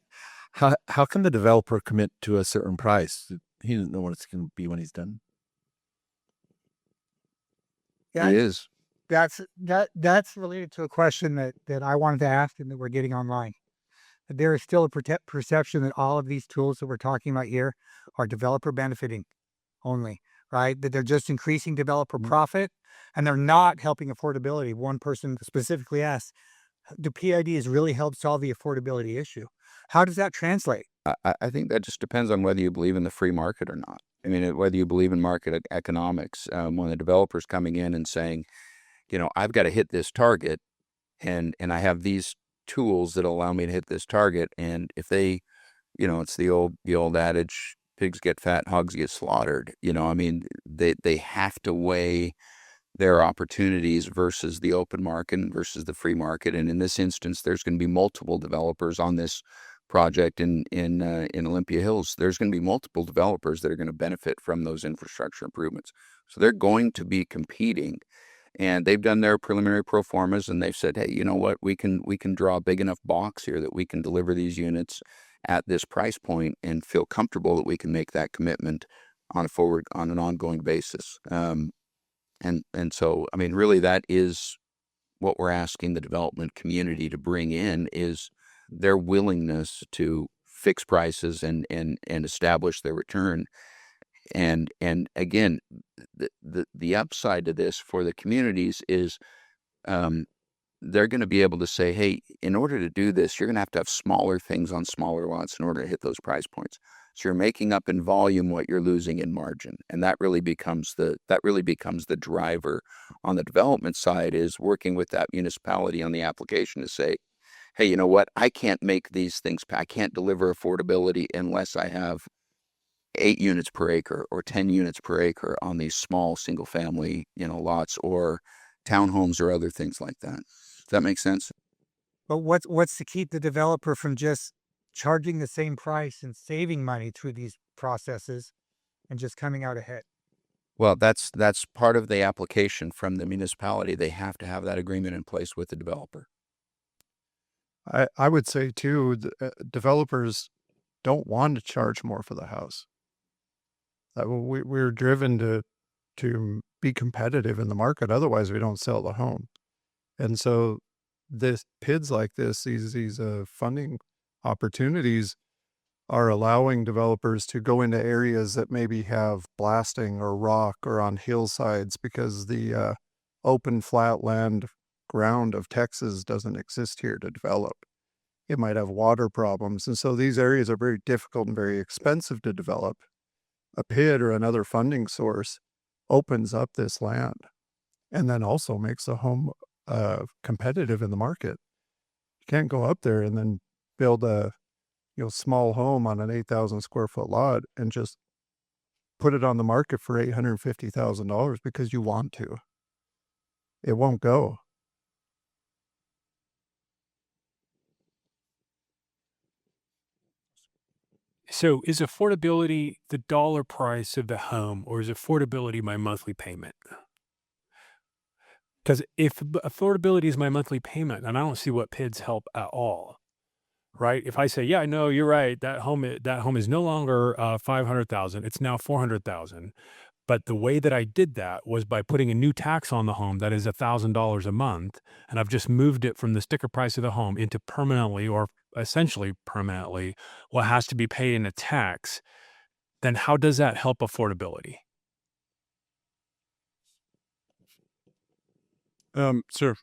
How can the developer commit to a certain price? He doesn't know what it's going to be when he's done. Yeah, It is. that's related to a question that I wanted to ask and that we're getting online. There is still a perception that all of these tools that we're talking about here are developer benefiting only, right? That they're just increasing developer profit and they're not helping affordability. One person specifically asked, do PIDs really help solve the affordability issue? How does that translate? I think that just depends on whether you believe in the free market or not. I mean, whether you believe in market economics. When the developer's coming in and saying, I've got to hit this target, and I have these tools that allow me to hit this target, and if they, it's the old adage, pigs get fat, hogs get slaughtered. I mean, they have to weigh their opportunities versus the open market and versus the free market. And in this instance, there's going to be multiple developers on this project in Olympia Hills. There's going to be multiple developers that are going to benefit from those infrastructure improvements. So they're going to be competing, and they've done their preliminary pro formas, and they've said, hey, you know what, we can draw a big enough box here that we can deliver these units at this price point and feel comfortable that we can make that commitment on an ongoing basis. And so, I mean, really, that is what we're asking the development community to bring in, is their willingness to fix prices and establish their return. And again, the upside to this for the communities is they're going to be able to say, hey, in order to do this, you're going to have smaller things on smaller lots in order to hit those price points. So you're making up in volume what you're losing in margin, and that really becomes the driver on the development side, is working with that municipality on the application to say, hey, you know what, I can't make these things, I can't deliver affordability unless I have 8 units per acre or 10 units per acre on these small single family, lots or townhomes or other things like that. Does that make sense? But what's to keep the developer from just charging the same price and saving money through these processes and just coming out ahead? Well, that's part of the application from the municipality. They have to have that agreement in place with the developer. I would say too, developers don't want to charge more for the house. We're driven to be competitive in the market. Otherwise, we don't sell the home. And so this PIDs like this, these funding opportunities are allowing developers to go into areas that maybe have blasting or rock or on hillsides, because the open flat land ground of Texas doesn't exist here to develop. It might have water problems. And so these areas are very difficult and very expensive to develop. A PID or another funding source opens up this land and then also makes the home competitive in the market. You can't go up there and then build a small home on an 8,000 square foot lot and just put it on the market for $850,000 because you want to. It won't go. So is affordability the dollar price of the home, or is affordability my monthly payment? Because if affordability is my monthly payment, and I don't see what PIDs help at all, right? If I say, yeah, no, you're right, that home is no longer 500,000, it's now 400,000. But the way that I did that was by putting a new tax on the home that is $1,000 a month, and I've just moved it from the sticker price of the home into permanently, or essentially permanently, what has to be paid in a tax. Then how does that help affordability? Sure.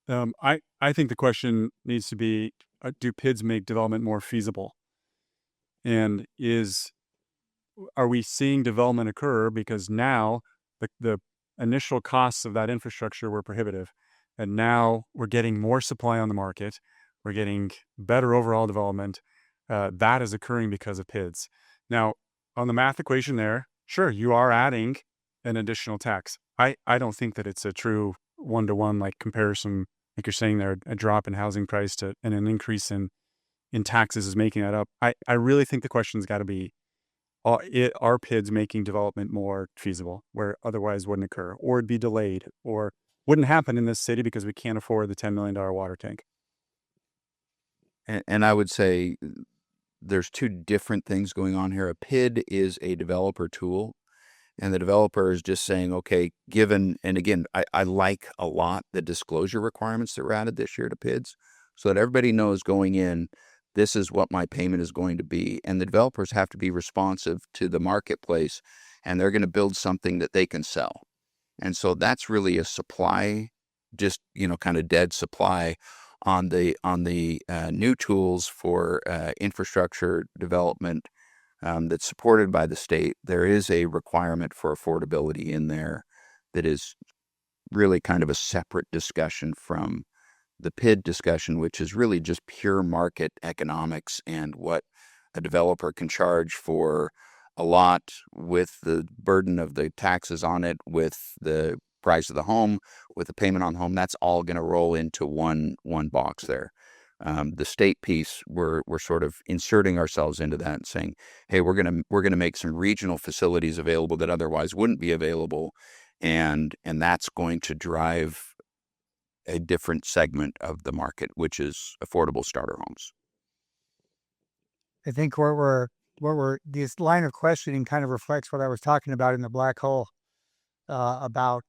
I think the question needs to be, do PIDs make development more feasible? And are we seeing development occur because now the initial costs of that infrastructure were prohibitive, and now we're getting more supply on the market, we're getting better overall development, that is occurring because of PIDs. Now, on the math equation there, sure, you are adding an additional tax. I don't think that it's a true one-to-one like comparison, like you're saying there, a drop in housing price and an increase in taxes is making that up. I really think the question's got to be, are PIDs making development more feasible where otherwise wouldn't occur, or it'd be delayed, or wouldn't happen in this city because we can't afford the $10 million water tank? And I would say there's two different things going on here. A PID is a developer tool, and the developer is just saying, okay, given, and again, I like a lot the disclosure requirements that were added this year to PIDs, so that everybody knows going in, this is what my payment is going to be. And the developers have to be responsive to the marketplace, and they're going to build something that they can sell. And so that's really a supply, just, kind of dead supply on the new tools for infrastructure development that's supported by the state. There is a requirement for affordability in there that is really kind of a separate discussion from the PID discussion, which is really just pure market economics and what a developer can charge for a lot with the burden of the taxes on it, with the price of the home, with the payment on the home. That's all going to roll into one box there. The state piece, we're sort of inserting ourselves into that and saying, hey, we're gonna make some regional facilities available that otherwise wouldn't be available, and that's going to drive a different segment of the market, which is affordable starter homes. I think this line of questioning kind of reflects what I was talking about in the black hole, about,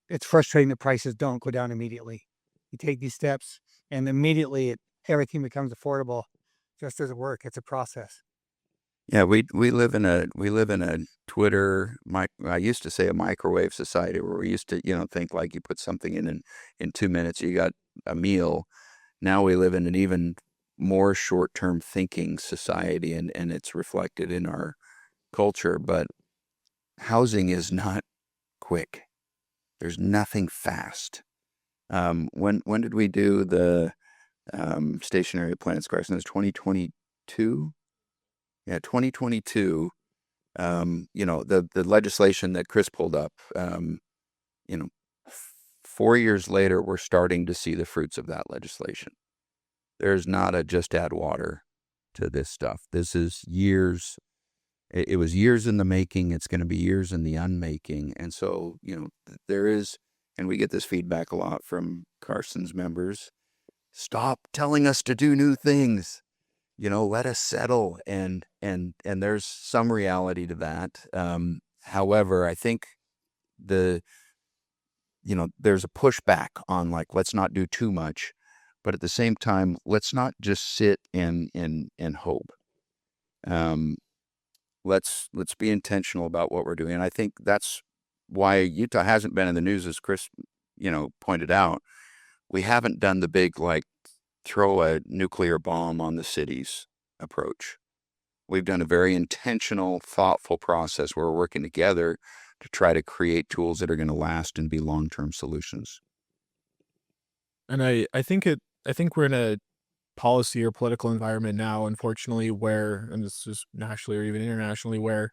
it's frustrating that prices don't go down immediately. You take these steps and immediately everything becomes affordable. Just doesn't work. It's a process. Yeah, we live in a Twitter, I used to say a microwave society, where we used to, think like you put something in 2 minutes, you got a meal. Now we live in an even more short-term thinking society, and it's reflected in our culture. But housing is not quick. There's nothing fast. When did we do the stationary plants, Carson? It was 2022. Yeah, 2022. The legislation that Chris pulled up. 4 years later, we're starting to see the fruits of that legislation. There's not a just add water to this stuff. This is years. It was years in the making. It's going to be years in the unmaking. And so, there is, and we get this feedback a lot from Carson's members. Stop telling us to do new things. Let us settle. And there's some reality to that. However, I think there's a pushback on, like, let's not do too much, but at the same time, let's not just sit and hope. Let's be intentional about what we're doing. And I think that's why Utah hasn't been in the news, as Chris, pointed out. We haven't done the big, like, throw a nuclear bomb on the cities approach. We've done a very intentional, thoughtful process where we're working together to try to create tools that are going to last and be long-term solutions. And I think we're in a policy or political environment now, unfortunately, where, and this is nationally or even internationally, where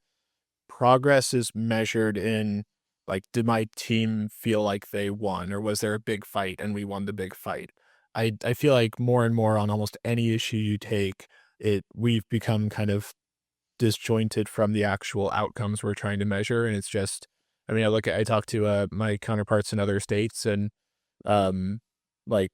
progress is measured in, like, did my team feel like they won, or was there a big fight and we won the big fight? I feel like more and more on almost any issue you take, we've become kind of disjointed from the actual outcomes we're trying to measure. And it's just, I talk to my counterparts in other states, and um, like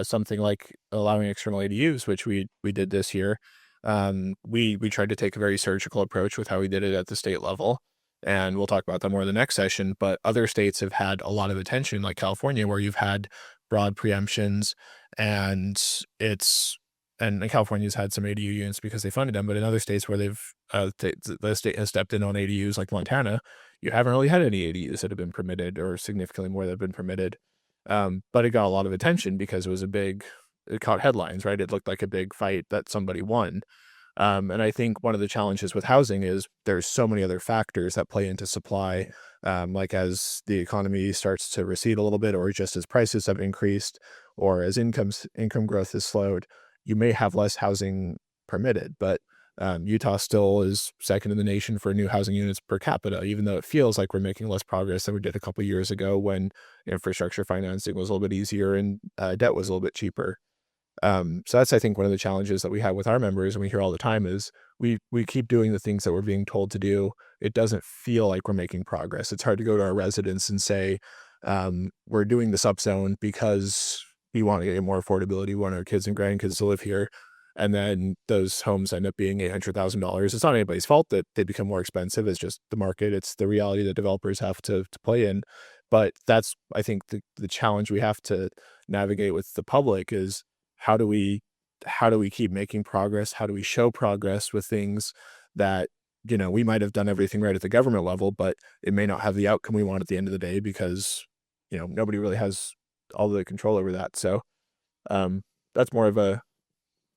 something like allowing external ADUs, which we did this year. We tried to take a very surgical approach with how we did it at the state level, and we'll talk about that more in the next session. But other states have had a lot of attention, like California, where you've had broad preemptions, and California's had some ADU units because they funded them. But in other states where the state has stepped in on ADUs, like Montana, you haven't really had any ADUs that have been permitted, or significantly more that have been permitted. But it got a lot of attention because it caught headlines, right? It looked like a big fight that somebody won. And I think one of the challenges with housing is there's so many other factors that play into supply. Like as the economy starts to recede a little bit, or just as prices have increased, or as income growth has slowed, you may have less housing permitted. But Utah still is second in the nation for new housing units per capita, even though it feels like we're making less progress than we did a couple of years ago when infrastructure financing was a little bit easier and debt was a little bit cheaper. So that's, I think, one of the challenges that we have with our members, and we hear all the time, is we keep doing the things that we're being told to do. It doesn't feel like we're making progress. It's hard to go to our residents and say, we're doing this upzone because we want to get more affordability. We want our kids and grandkids to live here. And then those homes end up being $800,000. It's not anybody's fault that they become more expensive. It's just the market. It's the reality that developers have to play in. But that's, I think, the challenge we have to navigate with the public is, how do we keep making progress? How do we show progress with things that, we might have done everything right at the government level, but it may not have the outcome we want at the end of the day because, nobody really has all the control over that. So that's more of a,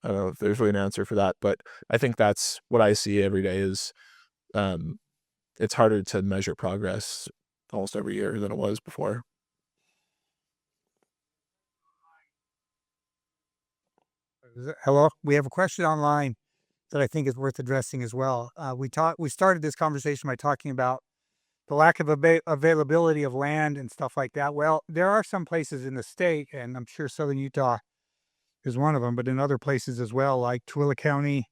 I don't know if there's really an answer for that, but I think that's what I see every day is it's harder to measure progress almost every year than it was before. Hello, we have a question online. that I think is worth addressing as well. We started this conversation by talking about the lack of availability of land and stuff like that. Well, there are some places in the state, and I'm sure Southern Utah is one of them, but in other places as well, like Tooele County,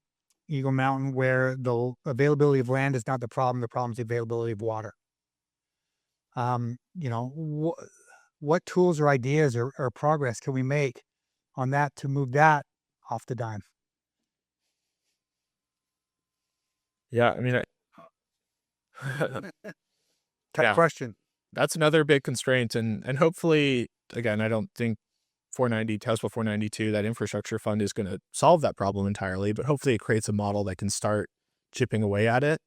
Eagle Mountain, where the availability of land is not the problem. The problem is the availability of water. What tools or ideas or progress can we make on that to move that off the dime? Yeah, I mean, Type Yeah. question. that's another big constraint, and hopefully, again, I don't think House Bill 492, that infrastructure fund, is going to solve that problem entirely, but hopefully it creates a model that can start chipping away at it.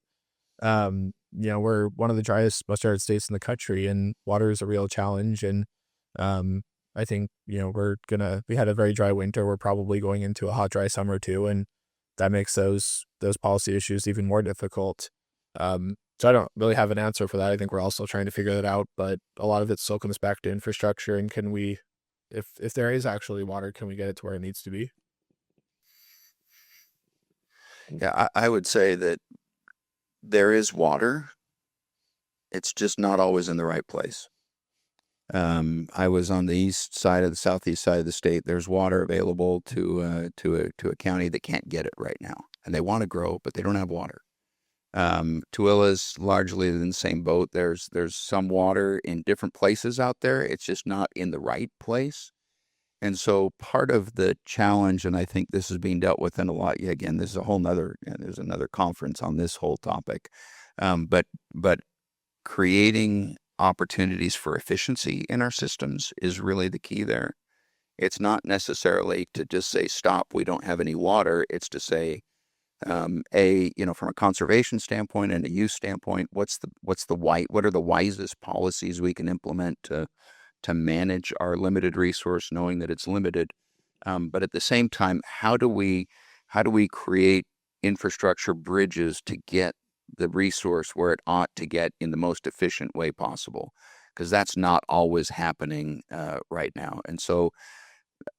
We're one of the driest, most arid states in the country, and water is a real challenge. And I think we had a very dry winter. We're probably going into a hot, dry summer too, and that makes those policy issues even more difficult. So I don't really have an answer for that. I think we're also trying to figure that out, but a lot of it still comes back to infrastructure. And can we, if there is actually water, can we get it to where it needs to be? Yeah, I would say that there is water. It's just not always in the right place. I was on the southeast side of the state. There's water available to a county that can't get it right now, and they want to grow, but they don't have water. Tooele's largely in the same boat. There's some water in different places out there. It's just not in the right place. And so part of the challenge, and I think this is being dealt with in a lot, again, this is there's another conference on this whole topic. But creating opportunities for efficiency in our systems is really the key there. It's not necessarily to just say, stop, we don't have any water. It's to say, from a conservation standpoint and a use standpoint, what are the wisest policies we can implement to manage our limited resource, knowing that it's limited. But at the same time, how do we create infrastructure bridges to get the resource where it ought to get in the most efficient way possible? Because that's not always happening right now. And so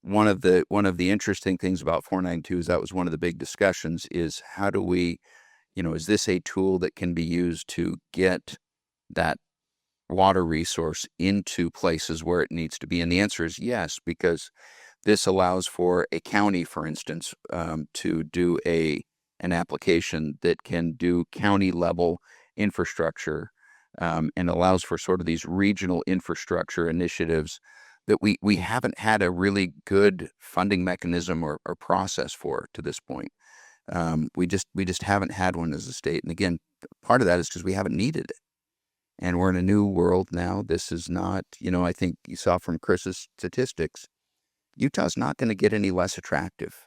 one of the interesting things about 492 is that was one of the big discussions, is how do we, is this a tool that can be used to get that water resource into places where it needs to be? And the answer is yes, because this allows for a county, for instance, to do an application that can do county level infrastructure, and allows for sort of these regional infrastructure initiatives that we haven't had a really good funding mechanism or process for to this point. We just haven't had one as a state. And again, part of that is because we haven't needed it. And we're in a new world now. This is not, I think you saw from Chris's statistics, Utah's not going to get any less attractive.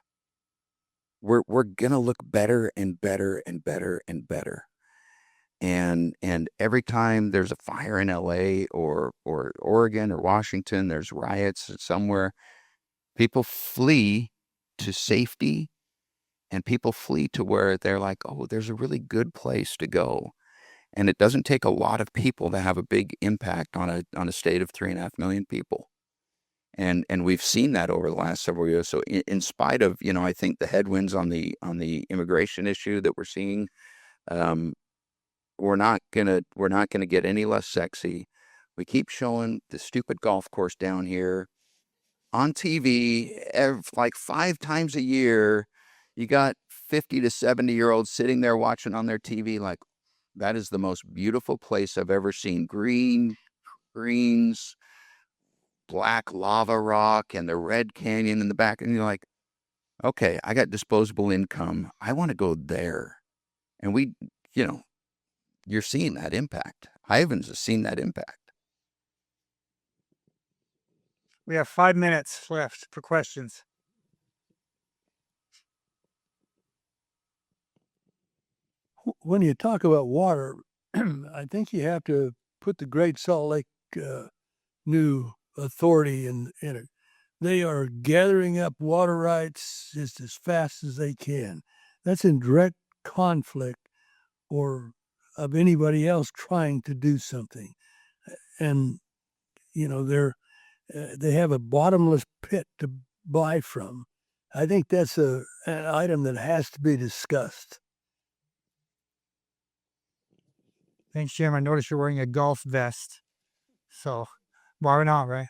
We're going to look better and better and better and better. And every time there's a fire in LA or Oregon or Washington, there's riots somewhere, people flee to safety, and people flee to where they're like, oh, there's a really good place to go. And it doesn't take a lot of people to have a big impact on a state of 3.5 million people. And we've seen that over the last several years. So in spite of, I think the headwinds on the immigration issue that we're seeing, we're not gonna get any less sexy. We keep showing the stupid golf course down here on TV like 5 times a year. You got 50 to 70-year-olds sitting there watching on their TV like, that is the most beautiful place I've ever seen. Greens, black lava rock, and the Red Canyon in the back. And you're like, okay, I got disposable income. I want to go there. And you're seeing that impact. Ivans has seen that impact. We have 5 minutes left for questions. When you talk about water, I think you have to put the Great Salt Lake new authority in it. They are gathering up water rights just as fast as they can. That's in direct conflict of anybody else trying to do something. And, they have a bottomless pit to buy from. I think that's an item that has to be discussed. Thanks, Jim. I noticed you're wearing a golf vest. So why not, right?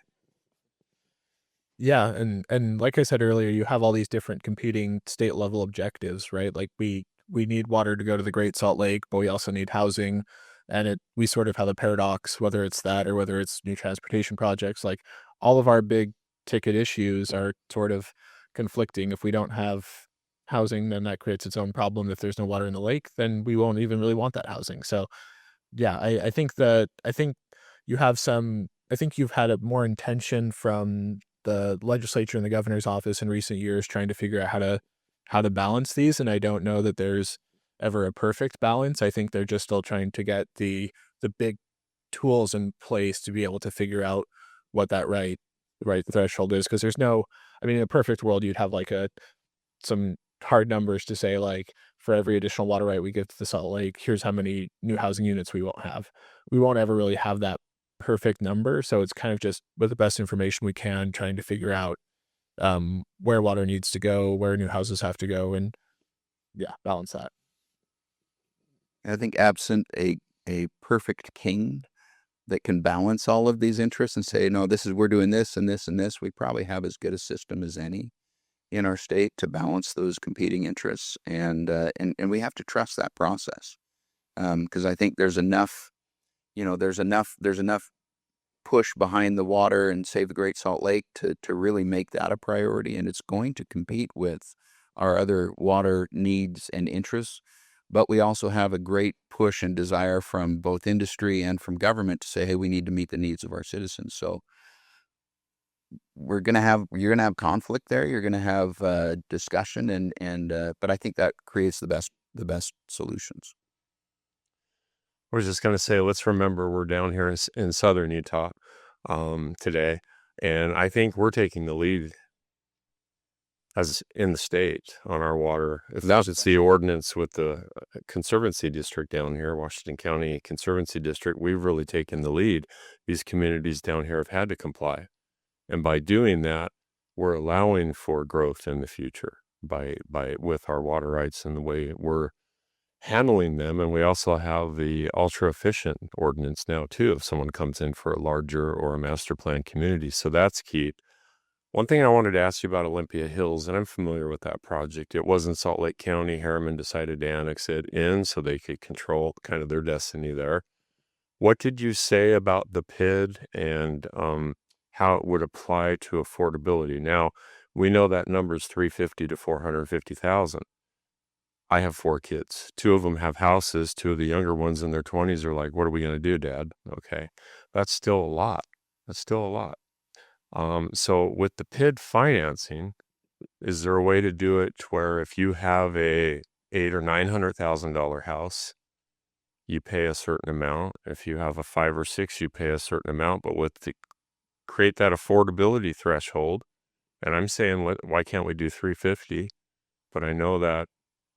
Yeah, and like I said earlier, you have all these different competing state level objectives, right? Like we need water to go to the Great Salt Lake, but we also need housing, and we sort of have a paradox, whether it's that or whether it's new transportation projects. Like all of our big ticket issues are sort of conflicting. If we don't have housing, then that creates its own problem. If there's no water in the lake, then we won't even really want that housing. So yeah, I think you have some. I think you've had a more intention from the legislature and the governor's office in recent years trying to figure out how to balance these, and I don't know that there's ever a perfect balance. I think they're just still trying to get the big tools in place to be able to figure out what that right threshold is, because there's no. I mean, in a perfect world, you'd have like some hard numbers to say, like, for every additional water right we give to the Salt Lake, here's how many new housing units we won't have. We won't ever really have that perfect number. So it's kind of just with the best information we can, trying to figure out where water needs to go, where new houses have to go, and yeah, balance that. I think absent a perfect king that can balance all of these interests and say, no, we're doing this and this and this, we probably have as good a system as any in our state to balance those competing interests, and we have to trust that process, because I think there's enough push behind the water and Save the Great Salt Lake to really make that a priority, and it's going to compete with our other water needs and interests. But we also have a great push and desire from both industry and from government to say, hey, we need to meet the needs of our citizens. So you're gonna have conflict there. You're gonna have discussion, but I think that creates the best solutions. I was just going to say, let's remember we're down here in southern Utah today, and I think we're taking the lead as in the state on our water. If that's the ordinance with the Conservancy District down here, Washington County Conservancy District, we've really taken the lead. These communities down here have had to comply. And by doing that, we're allowing for growth in the future with our water rights and the way we're handling them. And we also have the ultra efficient ordinance now too, if someone comes in for a larger or a master plan community. So that's key. One thing I wanted to ask you about Olympia Hills, and I'm familiar with that project. It was in Salt Lake County. Harriman decided to annex it in so they could control kind of their destiny there. What did you say about the PID and how it would apply to affordability? Now, we know that number is 350 to 450,000. I have 4 kids. 2 of them have houses. 2 of the younger ones in their 20s are like, what are we going to do, Dad? Okay. That's still a lot. So with the PID financing, is there a way to do it to where if you have a $800,000 or $900,000 house, you pay a certain amount? If you have a 5 or 6, you pay a certain amount, but create that affordability threshold. And I'm saying, why can't we do 350? But I know that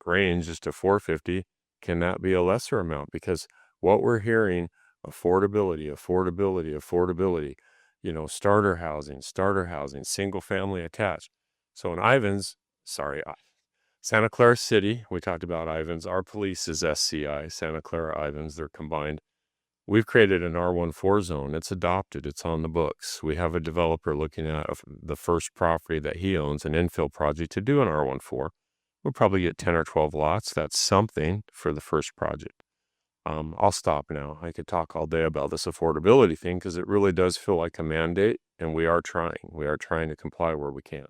range is to 450. Can that be a lesser amount? Because what we're hearing, affordability, starter housing, single family attached. So in Santa Clara City, we talked about Ivins. Our police is SCI, Santa Clara Ivins, they're combined. We've created an R14 zone. It's adopted. It's on the books. We have a developer looking at the first property that he owns, an infill project, to do an R14. We'll probably get 10 or 12 lots. That's something for the first project. I'll stop now. I could talk all day about this affordability thing because it really does feel like a mandate, and we are trying. We are trying to comply where we can.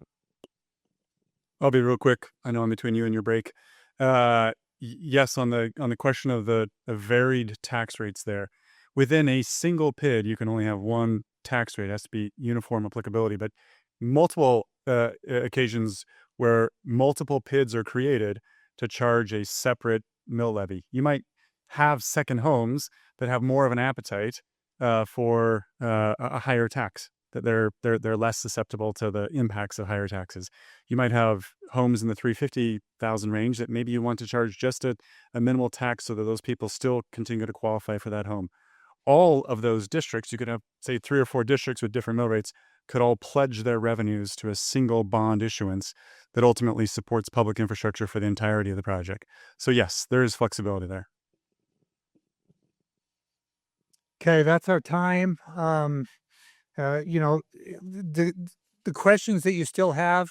I'll be real quick. I know I'm between you and your break. Yes, on the question of the varied tax rates there, within a single PID, you can only have one tax rate. It has to be uniform applicability, but multiple occasions where multiple PIDs are created to charge a separate mill levy. You might have second homes that have more of an appetite for a higher tax, that they're less susceptible to the impacts of higher taxes. You might have homes in the 350,000 range that maybe you want to charge just a minimal tax so that those people still continue to qualify for that home. All of those districts, you could have, say, 3 or 4 districts with different mill rates, could all pledge their revenues to a single bond issuance that ultimately supports public infrastructure for the entirety of the project. So yes, there is flexibility there. Okay, that's our time. You know, the questions that you still have,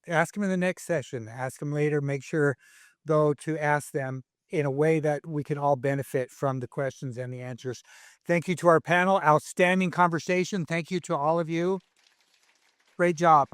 ask them in the next session. Ask them later. Make sure, though, to ask them in a way that we can all benefit from the questions and the answers. Thank you to our panel. Outstanding conversation. Thank you to all of you. Great job.